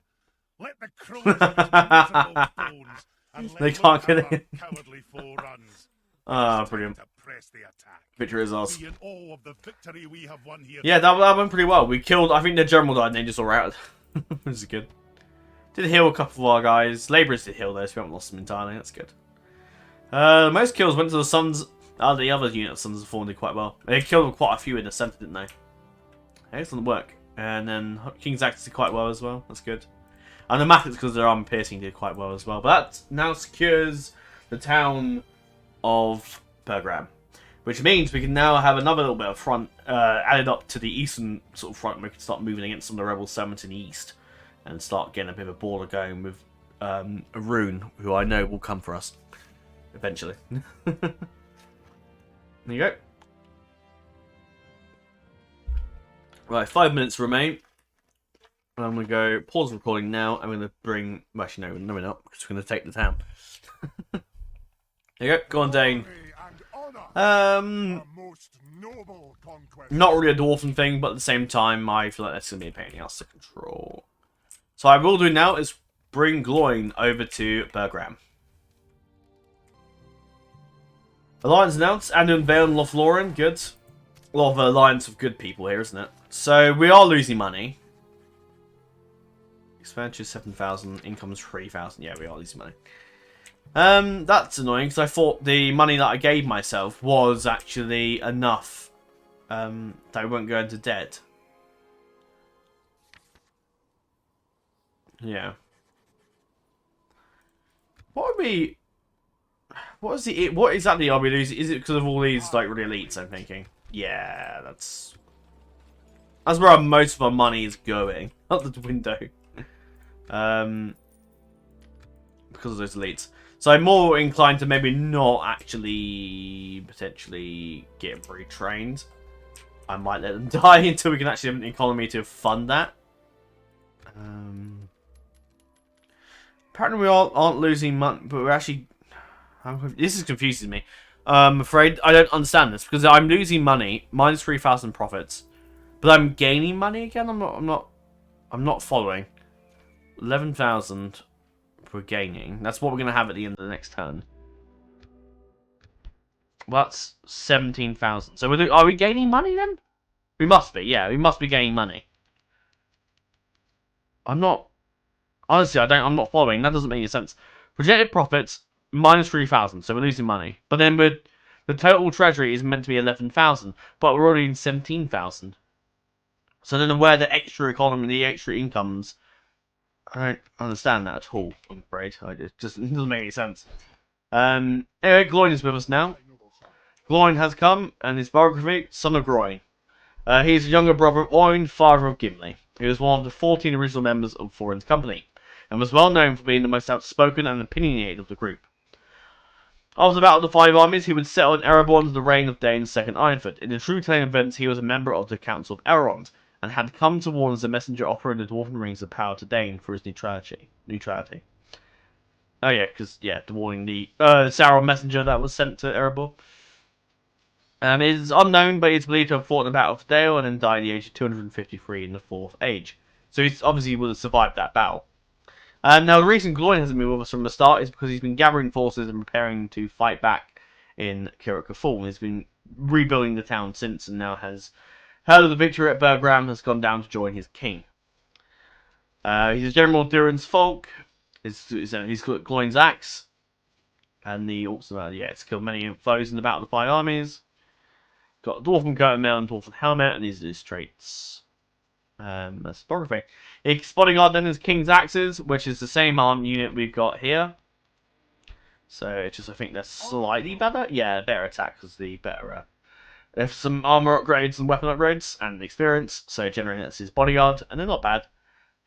Let the crows have his miserable bones, and let They can't look get at our in. cowardly foreruns. Ah, brilliant. To pray press the attack. Victory is ours. Be in awe of the victory we have won here. Yeah, that went pretty well. We killed, I think the general died and they just all routed. This is good. Did heal a couple of our guys. Labourers did heal though, so we haven't lost them entirely. That's good. Most kills went to the Sons. The other unit, Sons of Thorn, did quite well. They killed quite a few in the centre, didn't they? Excellent work. And then King's Axe did quite well as well. That's good. And the Mathis, because their armor piercing, did quite well as well. But that now secures the town of Bergram, which means we can now have another little bit of front added up to the eastern sort of front. We can start moving against some of the rebel settlements in the east and start getting a bit of a border going with Rune, who I know will come for us eventually. There you go. Right, 5 minutes remain. I'm going to go pause the recording now. I'm going to bring... Well, actually, no, we're not, because we're going to take the town. There you go. Go on, Dane. Not really a Dwarven thing, but at the same time, I feel like that's going to be a pain in the ass to control. So what I will do now is bring Gloin over to Bergram. Alliance announced. Andon Vale and Lothlorien. Good. A lot of alliance of good people here, isn't it? So we are losing money. Expenditure 7,000. Income is 3,000. Yeah, we are losing money. That's annoying because I thought the money that I gave myself was actually enough that I won't go into debt. Yeah. What exactly are we losing? Is it because of all these like really elites? I'm thinking. Yeah, that's where most of our money is going. Out the window. Because of those elites. So I'm more inclined to maybe not actually potentially get retrained. I might let them die until we can actually have an economy to fund that. Apparently we aren't losing money, but we're actually... This is confusing me. I'm afraid I don't understand this, because I'm losing money, minus 3,000 profits, but I'm gaining money again. I'm not following. 11,000 we're gaining. That's what we're going to have at the end of the next turn. Well, that's 17,000. So are we gaining money then? We must be. Yeah, we must be gaining money. I'm not. Honestly, I'm not following. That doesn't make any sense. Projected profits minus 3,000. So we're losing money. But then the total treasury is meant to be 11,000, but we're already in 17,000. So then where the extra economy, the extra incomes. I don't understand that at all, I'm afraid. It just doesn't make any sense. Anyway, Gloin is with us now. Gloin has come, and his biography, Son of Groin. He's the younger brother of Oin, father of Gimli. He was one of the 14 original members of Thorin's company, and was well known for being the most outspoken and opinionated of the group. After the Battle of the Five Armies, he would settle in Erebor under the reign of Dane's second Ironfoot. In the true telling events, he was a member of the Council of Elrond, and had come to warn as a messenger offering the Dwarven rings of power to Dane for his neutrality. Oh yeah, because, the warning, the Sauron messenger that was sent to Erebor. It is unknown, but he's believed to have fought in the Battle of Dale and then died at the age of 253 in the Fourth Age. So he's obviously would have survived that battle. Now, the reason Gloin hasn't been with us from the start is because he's been gathering forces and preparing to fight back in Kirak Fall. He's been rebuilding the town since, and now has heard of the victory at Bergram, has gone down to join his king. He's a General Durin's Folk. He's got Gloin's axe. And the orcs it's killed many foes in the Battle of the Five Armies. Got a Dwarven coat and mail and Dwarven helmet, and these are his traits. That's biography. His bodyguard then is King's Axes, which is the same arm unit we've got here. So it's just, I think they're slightly better. Yeah, better attack because the better. There's some armor upgrades and weapon upgrades and experience, so generally that's his bodyguard, and they're not bad.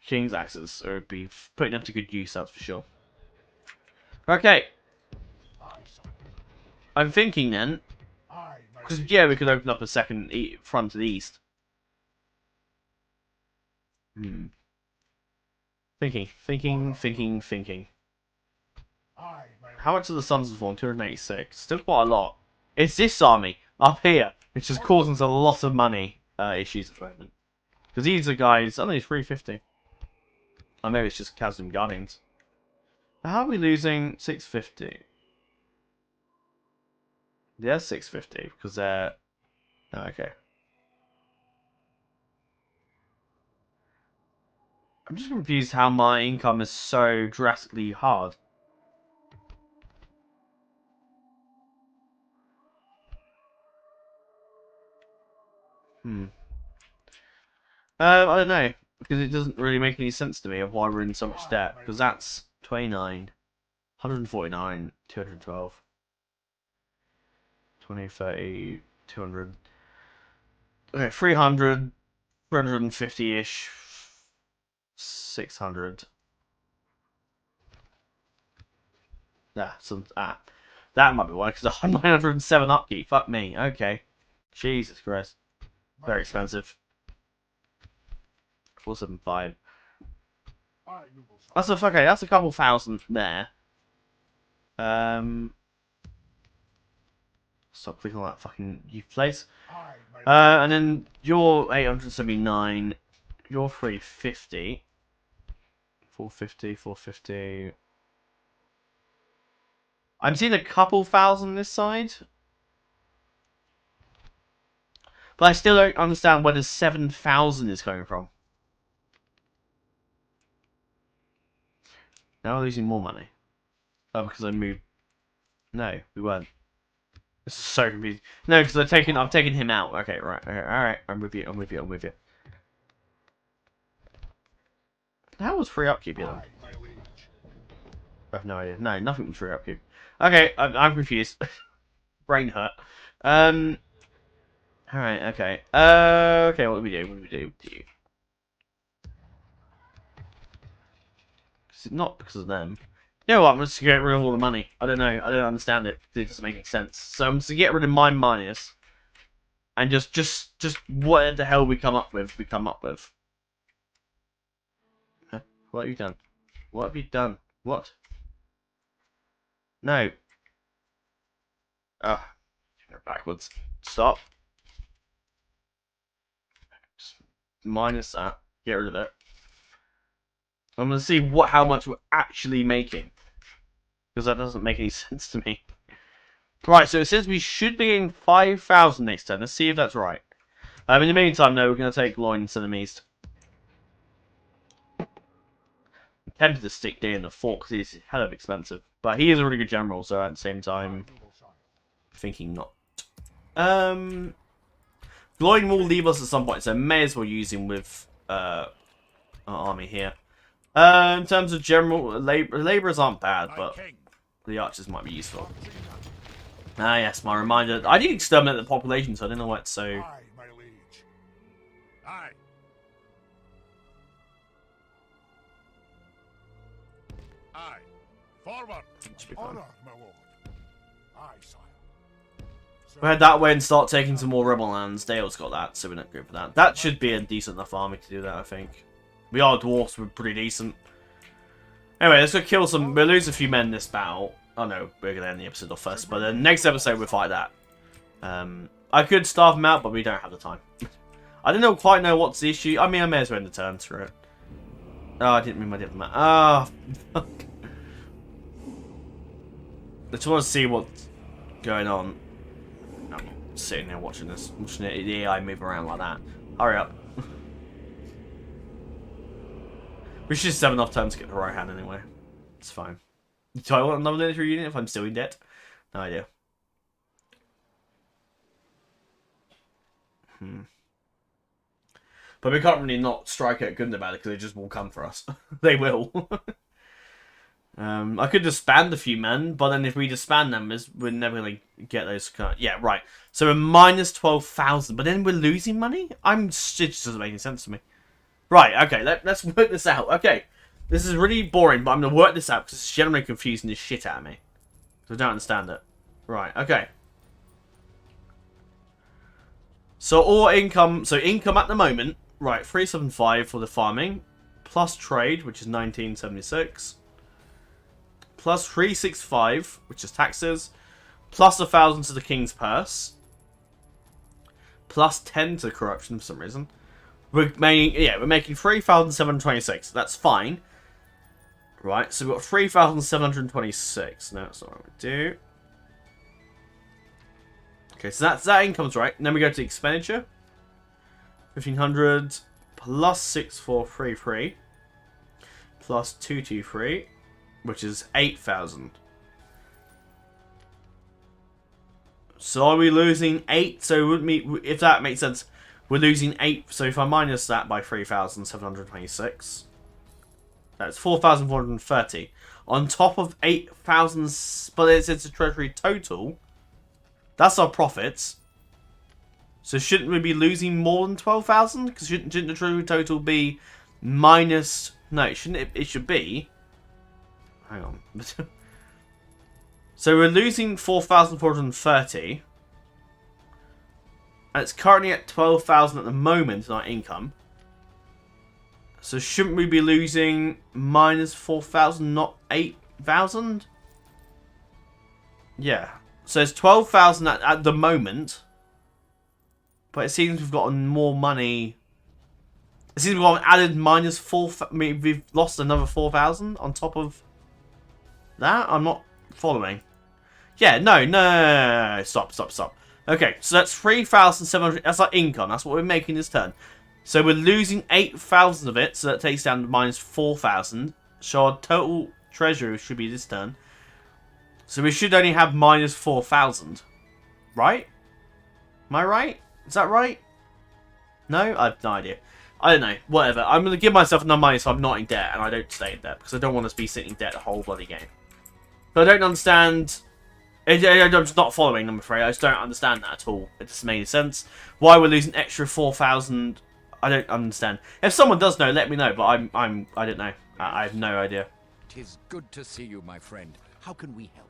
King's Axes, so it'd be putting them to good use, that's for sure. Okay. I'm thinking then, because we could open up a second front to the east. Thinking. How much are the Sons of Thorn? 286. Still quite a lot. It's this army up here, which is causing us a lot of money issues at the moment. Because these are guys, only 350. Or maybe it's just Chasm Guardians. How are we losing 650? They're 650 because they're... Oh, okay. I'm just confused how my income is so drastically hard. I don't know, because it doesn't really make any sense to me of why we're in so much debt. Because that's 29, 149, 212, 20, 30, 200. Okay, 300, 350-ish, 600. That might be why, because 907 upkeep. Fuck me. Okay. Jesus Christ. Very expensive. 475. Okay, that's a couple thousand there. Stop clicking on that fucking youth place. And then you're 879. You're 350. 450, 450. I'm seeing a couple thousand this side. But I still don't understand where the 7,000 is coming from. Now we're losing more money. Oh, because I moved. No, we weren't. This is so confusing. No, because I've taken him out. Okay, right. Okay, alright. I'm with you. I'm with you. I'm with you. How was free upkeep here then? I have no idea. No, nothing was free upkeep. Okay, I'm confused. Brain hurt. Alright, okay. Okay, what do we do? What do we do? It's not because of them. You know what? I'm just going to get rid of all the money. I don't know. I don't understand it. It doesn't make any sense. So I'm just going to get rid of my minus. And just what the hell we come up with, Huh? What have you done? What have you done? What? No. Oh. Backwards. Stop. Just minus that. Get rid of it. I'm going to see how much we're actually making. Because that doesn't make any sense to me. Right, so it says we should be getting 5,000 next turn. Let's see if that's right. In the meantime, though, we're going to take Loin instead of East. I'm tempted to stick D in the 4 because he's hell of expensive. But he is a really good general, so at the same time, thinking not. Loin will leave us at some point, so may as well use him with our army here. In terms of general, labourers aren't bad, but the archers might be useful. Ah, yes, my reminder. I did exterminate the population, so I don't know why it's so... Aye, my liege. Aye. Aye. Forward. Should be fine. Honor, my lord. Aye, sire. We'll head that way and start taking some more rebel lands. Dale's got that, so we're not good for that. That should be a decent enough army to do that, I think. We are dwarfs, we're pretty decent. Anyway, let's go kill some... We'll lose a few men in this battle. Oh no, we're going to end the episode off first, but the next episode we'll fight that. I could starve them out, but we don't have the time. I don't quite know what's the issue. I mean, I may as well end the turn through it. Oh, I didn't mean my diplomat. Ah, fuck. I just want to see what's going on. I'm sitting there watching this. Watching the AI move around like that. Hurry up. We should just have enough time to get the right hand anyway. It's fine. Do I want another military unit if I'm still in debt? No idea. But we can't really not strike at good about it because they just will come for us. They will. I could disband a few men, but then if we disband them, we're never going to get those... Yeah, right. So we're minus 12,000, but then we're losing money? It just doesn't make any sense to me. Right, okay, let's work this out. Okay, this is really boring, but I'm going to work this out because it's generally confusing the shit out of me. So I don't understand it. Right, okay. So all income... So income at the moment... Right, 375 for the farming. Plus trade, which is 1976. Plus 365, which is taxes. Plus 1,000 to the king's purse. Plus 10 to corruption for some reason. We're making 3,726. That's fine. Right, so we've got 3,726. No, that's not what we do. Okay, so that income's right. And then we go to expenditure. 1,500 plus 6,433 plus 223, which is 8,000. So are we losing 8? So if that makes sense, we're losing 8. So if I minus that by 3,726, that's 4,430 on top of 8,000. But it's a treasury total. That's our profits. So shouldn't we be losing more than 12,000? Because shouldn't the treasury total be minus? No, shouldn't it? It should be. Hang on. So we're losing 4,430. And it's currently at 12,000 at the moment in our income. So shouldn't we be losing minus 4,000, not 8,000? Yeah. So it's 12,000 at the moment. But it seems we've gotten more money. It seems we've got added minus 4. I mean, we've lost another 4,000 on top of that. I'm not following. Yeah, no. Stop. Okay, so that's 3,700. That's our income. That's what we're making this turn. So we're losing 8,000 of it. So that takes down to minus 4,000. So our total treasury should be this turn. So we should only have minus 4,000. Right? Am I right? Is that right? No? I have no idea. I don't know. Whatever. I'm going to give myself enough money so I'm not in debt and I don't stay in debt. Because I don't want to be sitting in debt the whole bloody game. So I don't understand. I'm just not following, I'm afraid. I just don't understand that at all. It doesn't make any sense. Why we're losing extra 4,000, I don't understand. If someone does know, let me know. But I don't know. I have no idea. 'Tis good to see you, my friend. How can we help?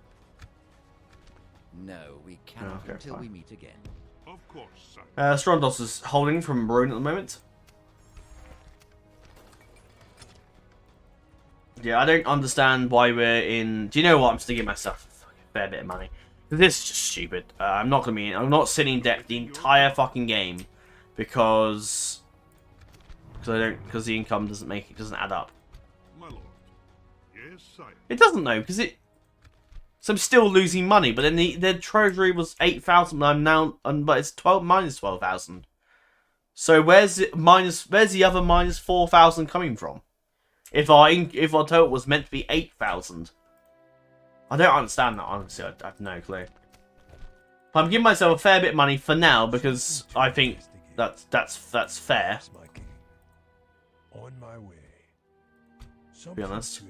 No, we cannot until we meet again. Of course, sir. Strondos is holding from Maroon at the moment. Yeah, I don't understand why we're in. Do you know what? I'm just giving myself a fair bit of money. This is just stupid. I'm not gonna be. I'm not sitting in debt the entire fucking game because the income doesn't add up. My lord. Yes, sire. It doesn't though, because it. So I'm still losing money, but then the treasury was 8,000. I'm now, but it's minus 12,000. So where's the other minus 4,000 coming from? If our total was meant to be 8,000, I don't understand that honestly. I have no clue. But I'm giving myself a fair bit of money for now because I think that's fair. On my way. To be honest.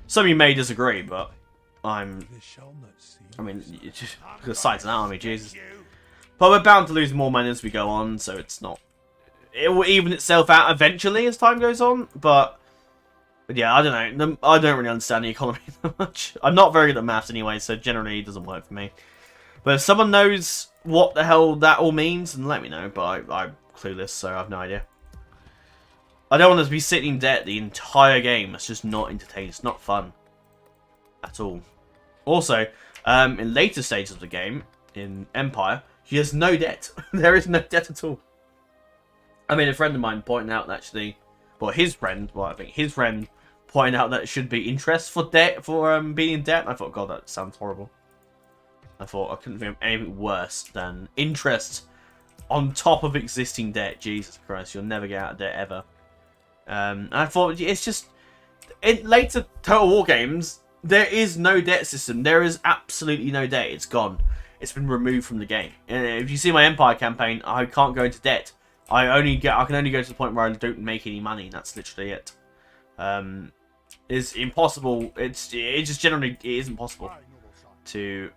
Some of you may disagree, but I mean, the sides of an army, Jesus. But we're bound to lose more money as we go on, so it's not. It will even itself out eventually as time goes on, but yeah, I don't know. I don't really understand the economy that much. I'm not very good at maths anyway, so generally it doesn't work for me. But if someone knows what the hell that all means, then let me know. But I'm clueless, so I have no idea. I don't want to be sitting in debt the entire game. It's just not entertaining. It's not fun at all. Also, in later stages of the game, in Empire, he has no debt. There is no debt at all. I mean, a friend of mine pointed out that actually, well, his friend pointed out that it should be interest for debt, for being in debt. And I thought, God, that sounds horrible. I thought I couldn't think of anything worse than interest on top of existing debt. Jesus Christ, you'll never get out of debt ever. And I thought it's just in later Total War games there is no debt system. There is absolutely no debt. It's gone. It's been removed from the game. And if you see my Empire campaign, I can't go into debt. I can only go to the point where I don't make any money. And that's literally it. It's impossible. It just generally it isn't possible to.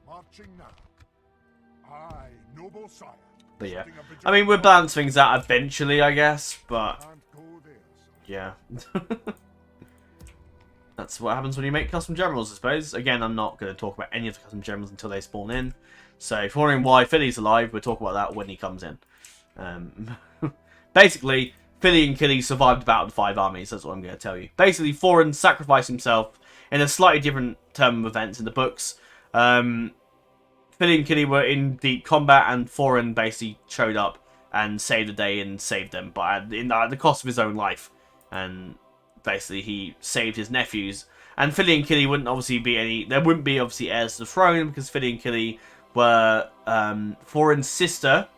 Marching now. Aye, noble sire. But yeah, I mean we'll balance things out eventually, I guess. But yeah, that's what happens when you make custom generals, I suppose. Again, I'm not going to talk about any of the custom generals until they spawn in. So if you're wondering why Philly's alive, we'll talk about that when he comes in. Basically, Philly and Killy survived the Battle of the Five Armies. That's what I'm going to tell you. Basically, Thorin sacrificed himself in a slightly different term of events in the books. Philly and Killy were in deep combat, and Thorin basically showed up and saved the day and saved them, but at the cost of his own life. And basically he saved his nephews. And Philly and Killy wouldn't obviously be any... There wouldn't be obviously heirs to the throne because Philly and Killy were Thorin's sister.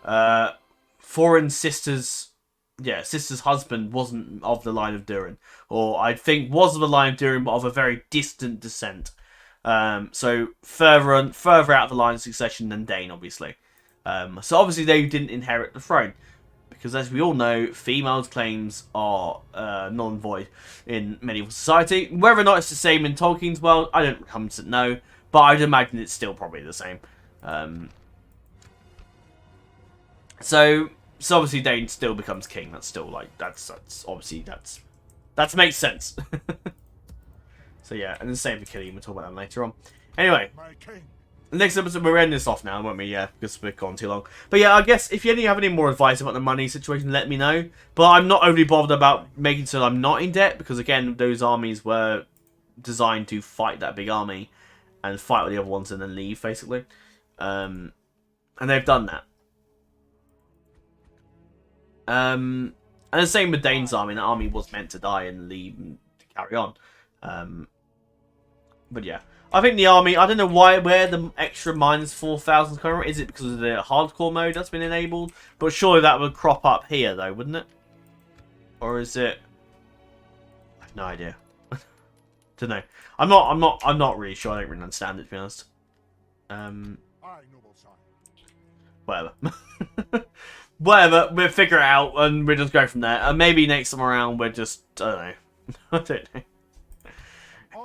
Thorin's sister's... Yeah, sister's husband wasn't of the line of Durin. Or I think was of the line of Durin, but of a very distant descent. So further out the line of succession than Dane, obviously. So obviously they didn't inherit the throne. Because as we all know, females' claims are non-void in medieval society. Whether or not it's the same in Tolkien's world, I don't come to know. But I'd imagine it's still probably the same. So obviously Dane still becomes king. That's still like, that's obviously, that makes sense. So yeah, and the same for Killian, we'll talk about that later on. Anyway. My king. Next episode, we're ending this off now, won't we? Yeah, because we've gone too long. But yeah, I guess if you have any more advice about the money situation, let me know. But I'm not overly bothered about making sure I'm not in debt, because again, those armies were designed to fight that big army and fight with the other ones and then leave, basically. And they've done that. And the same with Dane's army. The army was meant to die and leave and carry on. But yeah. I think the army, I don't know where the extra minus 4,000 is coming from. Is it because of the hardcore mode that's been enabled? But surely that would crop up here though, wouldn't it? Or is it? I have no idea. Don't know. I'm not really sure. I don't really understand it, to be honest. Aye, noble sire. Whatever. Whatever, we'll figure it out and we'll just go from there. And maybe next time around we're just, I don't know. I don't know.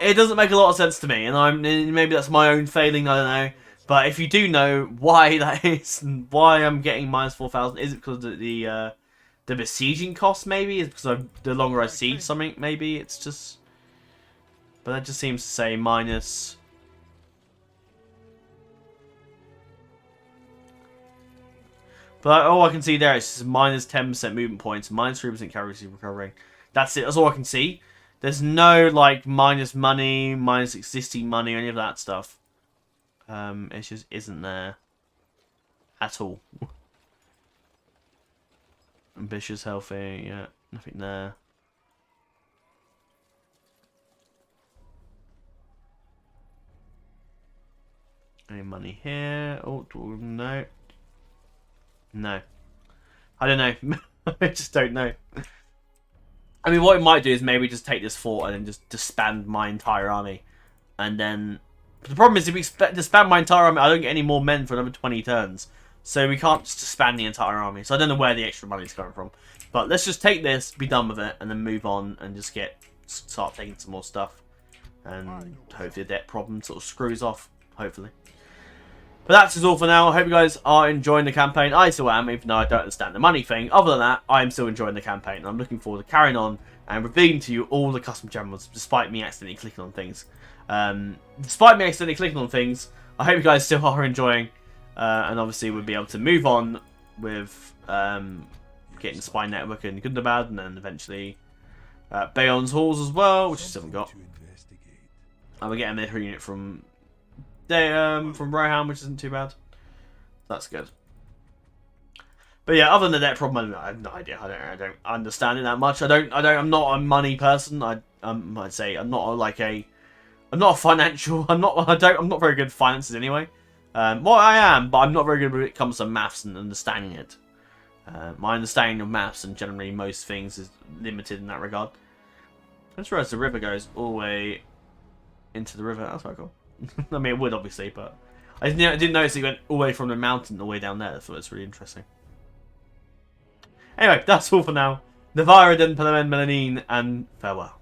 It doesn't make a lot of sense to me, and maybe that's my own failing, I don't know. But if you do know why that is, and why I'm getting minus 4,000, is it because of the besieging cost, maybe? Is it because the longer I siege something, maybe? It's just... But that just seems to say minus... But all I can see there is just minus 10% movement points, minus 3% accuracy recovering. That's it, that's all I can see. There's no, like, minus money, minus existing money, or any of that stuff. It just isn't there. At all. Ambitious, healthy, yeah. Nothing there. Any money here? Oh, no. No. I don't know. I just don't know. I mean, what it might do is maybe just take this fort and then just disband my entire army. And then... But the problem is, if we disband my entire army, I don't get any more men for another 20 turns. So we can't just disband the entire army. So I don't know where the extra money's coming from. But let's just take this, be done with it, and then move on and just start taking some more stuff. And hopefully the debt problem sort of screws off. Hopefully. But that's all for now. I hope you guys are enjoying the campaign. I still am, even though I don't understand the money thing. Other than that, I am still enjoying the campaign. I'm looking forward to carrying on and revealing to you all the custom generals, despite me accidentally clicking on things. Despite me accidentally clicking on things, I hope you guys still are enjoying. And obviously we'll be able to move on with getting the Spy Network and Gundabad, and then eventually Bayon's Halls as well, which I still haven't got. And we're getting a military unit from Rohan, which isn't too bad. That's good. But yeah, other than that problem, I have no idea. I don't understand it that much. I'm not a money person. I'd say I'm not I'm not a financial. I'm not very good at finances anyway. Well, I am, but I'm not very good when it comes to maths and understanding it. My understanding of maths and generally most things is limited in that regard. I just realised the river goes all the way into the river. That's quite cool. I mean, it would obviously, but I didn't notice it went all the way from the mountain all the way down there. I thought it was really interesting. Anyway, that's all for now. Navara Den Palamen Melanin, and farewell.